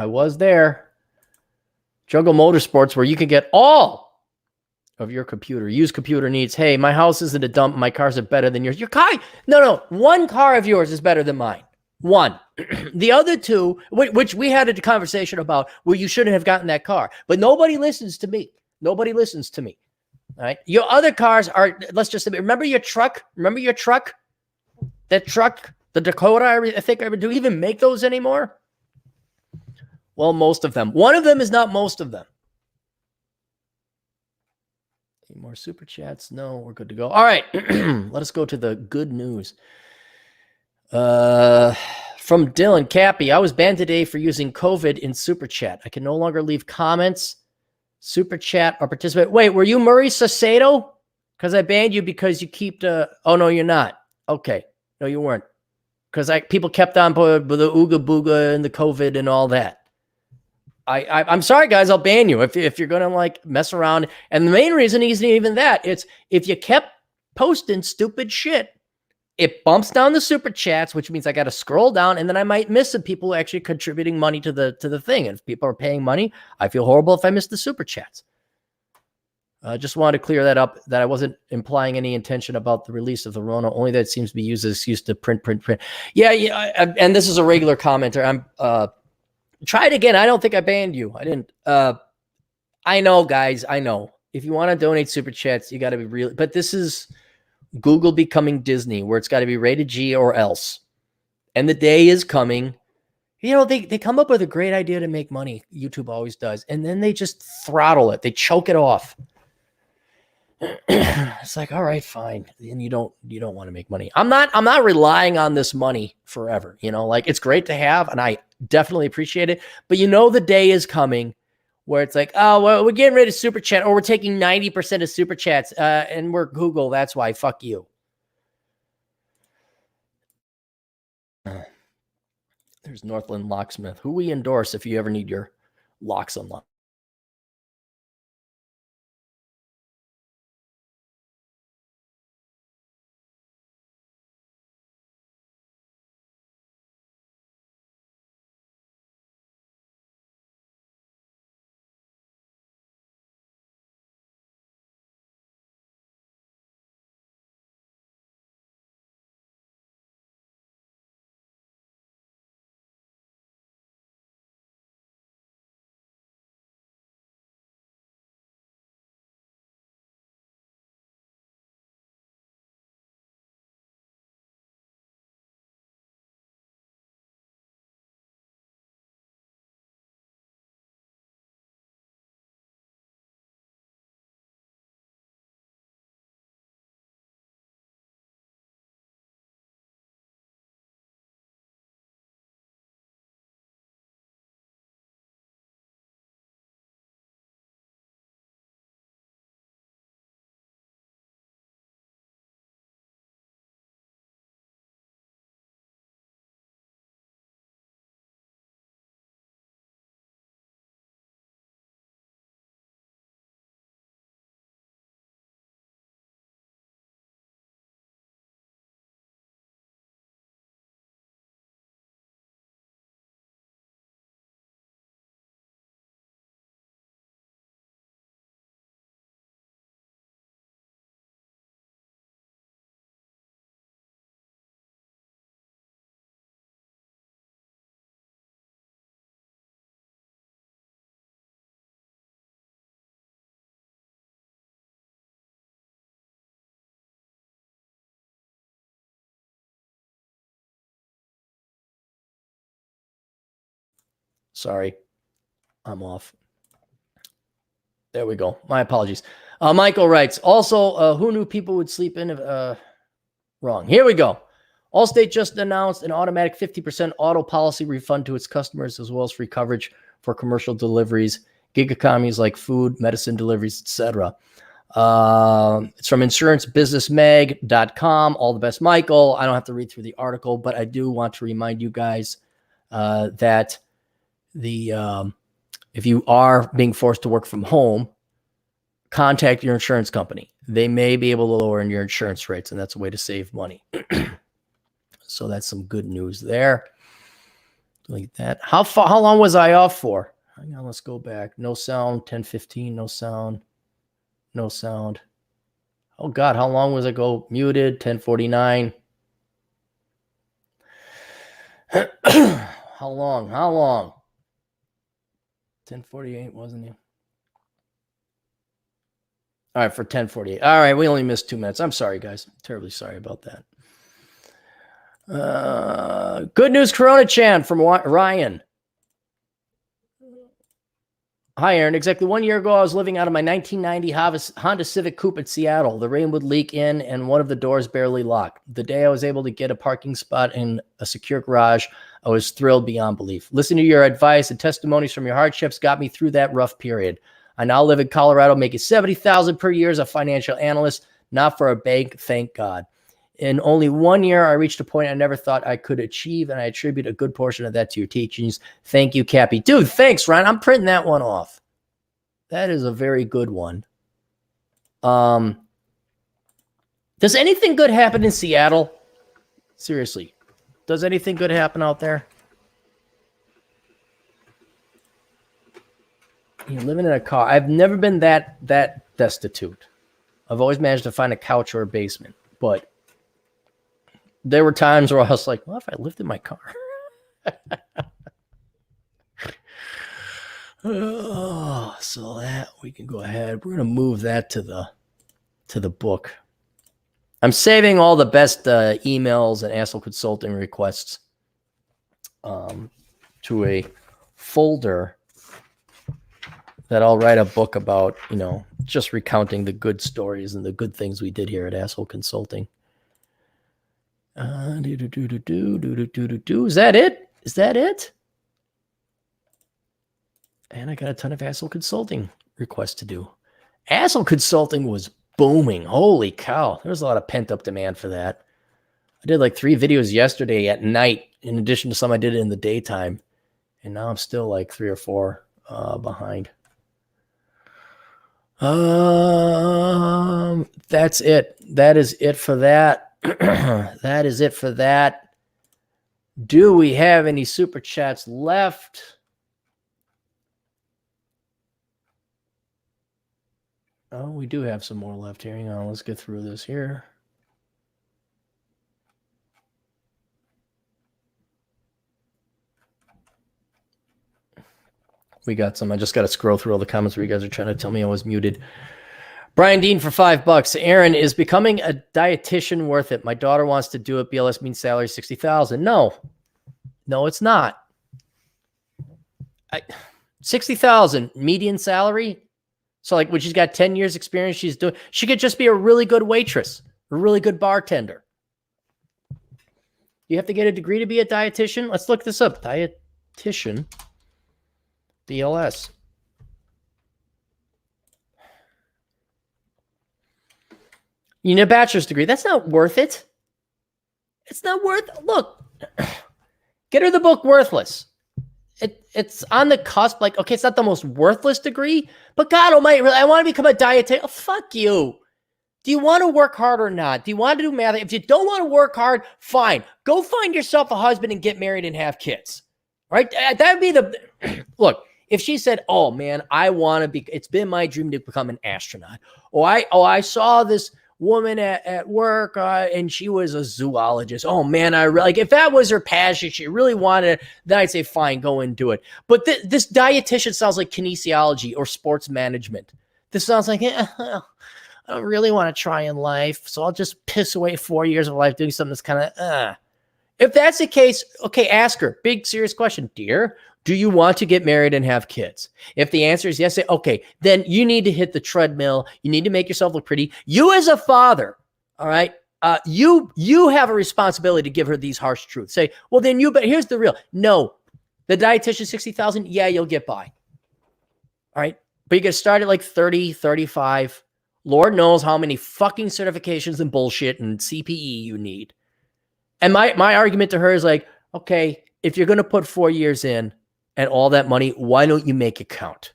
was there. Jungle Motorsports, where you can get all of your used computer needs. Hey, my house isn't a dump. My cars are better than yours. Your car? No. One car of yours is better than mine. One. The other two, which we had a conversation about, where you shouldn't have gotten that car. But nobody listens to me. All right. Your other cars are, let's just admit, remember your truck? That truck, the Dakota, I think do we even make those anymore? Well, most of them. One of them is not most of them. Any more super chats? No, we're good to go. All right. Let us go to the good news. From Dylan Cappy, I was banned today for using COVID in super chat. I can no longer leave comments, super chat, or participate. Wait, were you Murray Sacedo? Because I banned you because you keep the... Oh, no, you're not. Okay. No, you weren't. Because people kept on with the Ooga Booga and the COVID and all that. I'm sorry, guys. I'll ban you if you're going to like mess around. And the main reason isn't even that. It's if you kept posting stupid shit, it bumps down the super chats, which means I got to scroll down, and then I might miss the people actually contributing money to the thing. And if people are paying money, I feel horrible if I miss the super chats. Just wanted to clear that up, that I wasn't implying any intention about the release of the Rona, only that it seems to be used as an excuse to print. Yeah. And this is a regular commenter. I'm try it again. I don't think I banned you. I didn't. I know, guys. I know. If you want to donate super chats, you got to be real. But this is Google becoming Disney, where it's got to be rated G or else. And the day is coming. You know, they come up with a great idea to make money. YouTube always does. And then they just throttle it. They choke it off. It's like, all right, fine. And you don't want to make money. I'm not relying on this money forever. You know, like it's great to have, and I definitely appreciate it. But you know, the day is coming where it's like, oh, well, we're getting rid of super chat, or we're taking 90% of super chats, and we're Google. That's why. Fuck you. There's Northland Locksmith, who we endorse if you ever need your locks unlocked. Sorry, I'm off. There we go. My apologies. Michael writes, also, who knew people would sleep in? Wrong. Here we go. Allstate just announced an automatic 50% auto policy refund to its customers, as well as free coverage for commercial deliveries, gig economies like food, medicine deliveries, etc. It's from insurancebusinessmag.com. All the best, Michael. I don't have to read through the article, but I do want to remind you guys that if you are being forced to work from home, contact your insurance company. They may be able to lower your insurance rates, and that's a way to save money. So that's some good news there. Like that. How long was I off for? Hang on, let's go back. No sound, 10:15, no sound. No sound. Oh God, how long was I go? Muted, 10:49. How long? 10:48, wasn't it? All right, for 10:48. All right, we only missed 2 minutes. I'm sorry, guys. I'm terribly sorry about that. Good news, Coronachan from Ryan. Hi, Aaron. Exactly 1 year ago, I was living out of my 1990 Honda Civic Coupe in Seattle. The rain would leak in, and one of the doors barely locked. The day I was able to get a parking spot in a secure garage, I was thrilled beyond belief. Listening to your advice and testimonies from your hardships got me through that rough period. I now live in Colorado, making $70,000 per year as a financial analyst, not for a bank, thank God. In only 1 year, I reached a point I never thought I could achieve, and I attribute a good portion of that to your teachings. Thank you, Cappy. Dude, thanks, Ryan. I'm printing that one off. That is a very good one. Does anything good happen in Seattle? Seriously. Does anything good happen out there? You're living in a car. I've never been that destitute. I've always managed to find a couch or a basement, but there were times where I was like, well, if I lived in my car. So that we can go ahead. We're going to move that to the book. I'm saving all the best emails and Asshole Consulting requests to a folder that I'll write a book about, just recounting the good stories and the good things we did here at Asshole Consulting. Is that it? Is that it? And I got a ton of Asshole Consulting requests to do. Asshole Consulting was booming. Holy cow. There was a lot of pent-up demand for that. I did like 3 videos yesterday at night, in addition to some I did in the daytime. And now I'm still like 3 or 4 behind. That's it. That is it for that. That is it for that. Do we have any super chats left? Oh, we do have some more left here. Hang on, let's get through this here. We got some. I just got to scroll through all the comments where you guys are trying to tell me I was muted. Brian Dean for $5. Aaron, is becoming a dietitian worth it? My daughter wants to do it. BLS mean salary $60,000. No, it's not. $60,000 median salary. So like when she's got 10 years experience, she could just be a really good waitress, a really good bartender. You have to get a degree to be a dietitian. Let's look this up. Dietitian, BLS. You need a bachelor's degree. That's not worth it. It's not worth it. Look, get her the book Worthless. It's on the cusp. Like, okay, it's not the most worthless degree, but God almighty, I want to become a dietitian. Oh, fuck you. Do you want to work hard or not? Do you want to do math? If you don't want to work hard, fine. Go find yourself a husband and get married and have kids. Right? That would be the... Look, if she said, oh, man, I want to be... It's been my dream to become an astronaut. I saw this woman at work and she was a zoologist. Oh, man, if that was her passion, she really wanted it, then I'd say, fine, go and do it. But this dietitian sounds like kinesiology or sports management. This sounds like... I don't really want to try in life, so I'll just piss away 4 years of life doing something that's kind of, If that's the case, okay, ask her. Big, serious question. Dear, Do you want to get married and have kids? If the answer is yes, say, okay, then you need to hit the treadmill. You need to make yourself look pretty. You as a father, all right, you have a responsibility to give her these harsh truths. Say, well, then but here's the real. No, the dietitian, 60,000. Yeah, you'll get by. All right. But you get started like 30, 35. Lord knows how many fucking certifications and bullshit and CPE you need. And my argument to her is like, okay, if you're going to put 4 years in and all that money, why don't you make it count?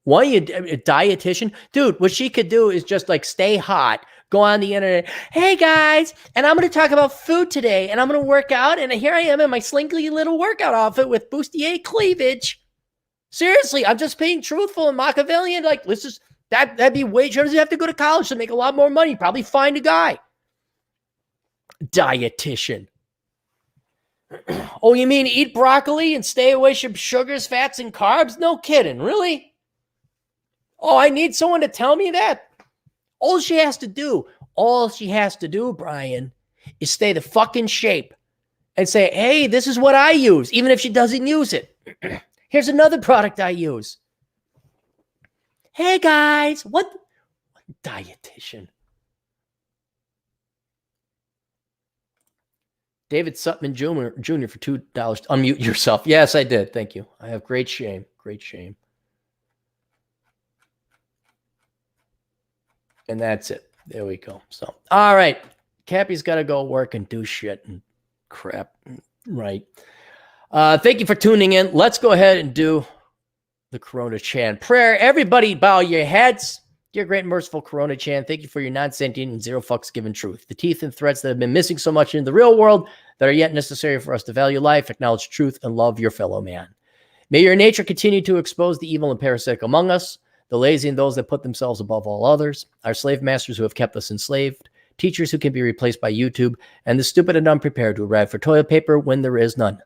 Why you a dietitian? Dude, what she could do is just like stay hot, go on the internet. Hey guys, and I'm going to talk about food today, and I'm going to work out, and here I am in my slinky little workout outfit with bustier cleavage. Seriously, I'm just being truthful and Machiavellian. Like, let's just, that'd be way, she doesn't have to go to college to make a lot more money. Probably find a guy. Dietitian. Oh, you mean eat broccoli and stay away from sugars, fats, and carbs? No kidding, really? Oh, I need someone to tell me that? All she has to do, Brian, is stay the fucking shape and say, hey, this is what I use, even if she doesn't use it. Here's another product I use. Hey, guys, what dietitian? David Sutman Jr. for $2. Unmute yourself. Yes, I did. Thank you. I have great shame. Great shame. And that's it. There we go. So, all right. Cappy's got to go work and do shit and crap. Right. Thank you for tuning in. Let's go ahead and do the Coronachan prayer. Everybody bow your heads. Dear great and merciful Coronachan, thank you for your non-sentient and zero fucks given truth. The teeth and threads that have been missing so much in the real world that are yet necessary for us to value life, acknowledge truth, and love your fellow man. May your nature continue to expose the evil and parasitic among us, the lazy and those that put themselves above all others, our slave masters who have kept us enslaved, teachers who can be replaced by YouTube, and the stupid and unprepared who arrive for toilet paper when there is none.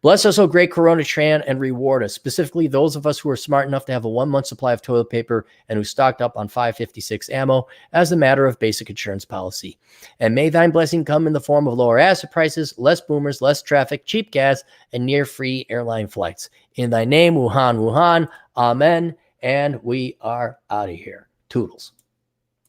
Bless us, O great Coronachan, and reward us, specifically those of us who are smart enough to have a 1-month supply of toilet paper and who stocked up on 5.56 ammo as a matter of basic insurance policy. And may thine blessing come in the form of lower asset prices, less boomers, less traffic, cheap gas, and near-free airline flights. In thy name, Wuhan, Wuhan, amen, and we are out of here. Toodles.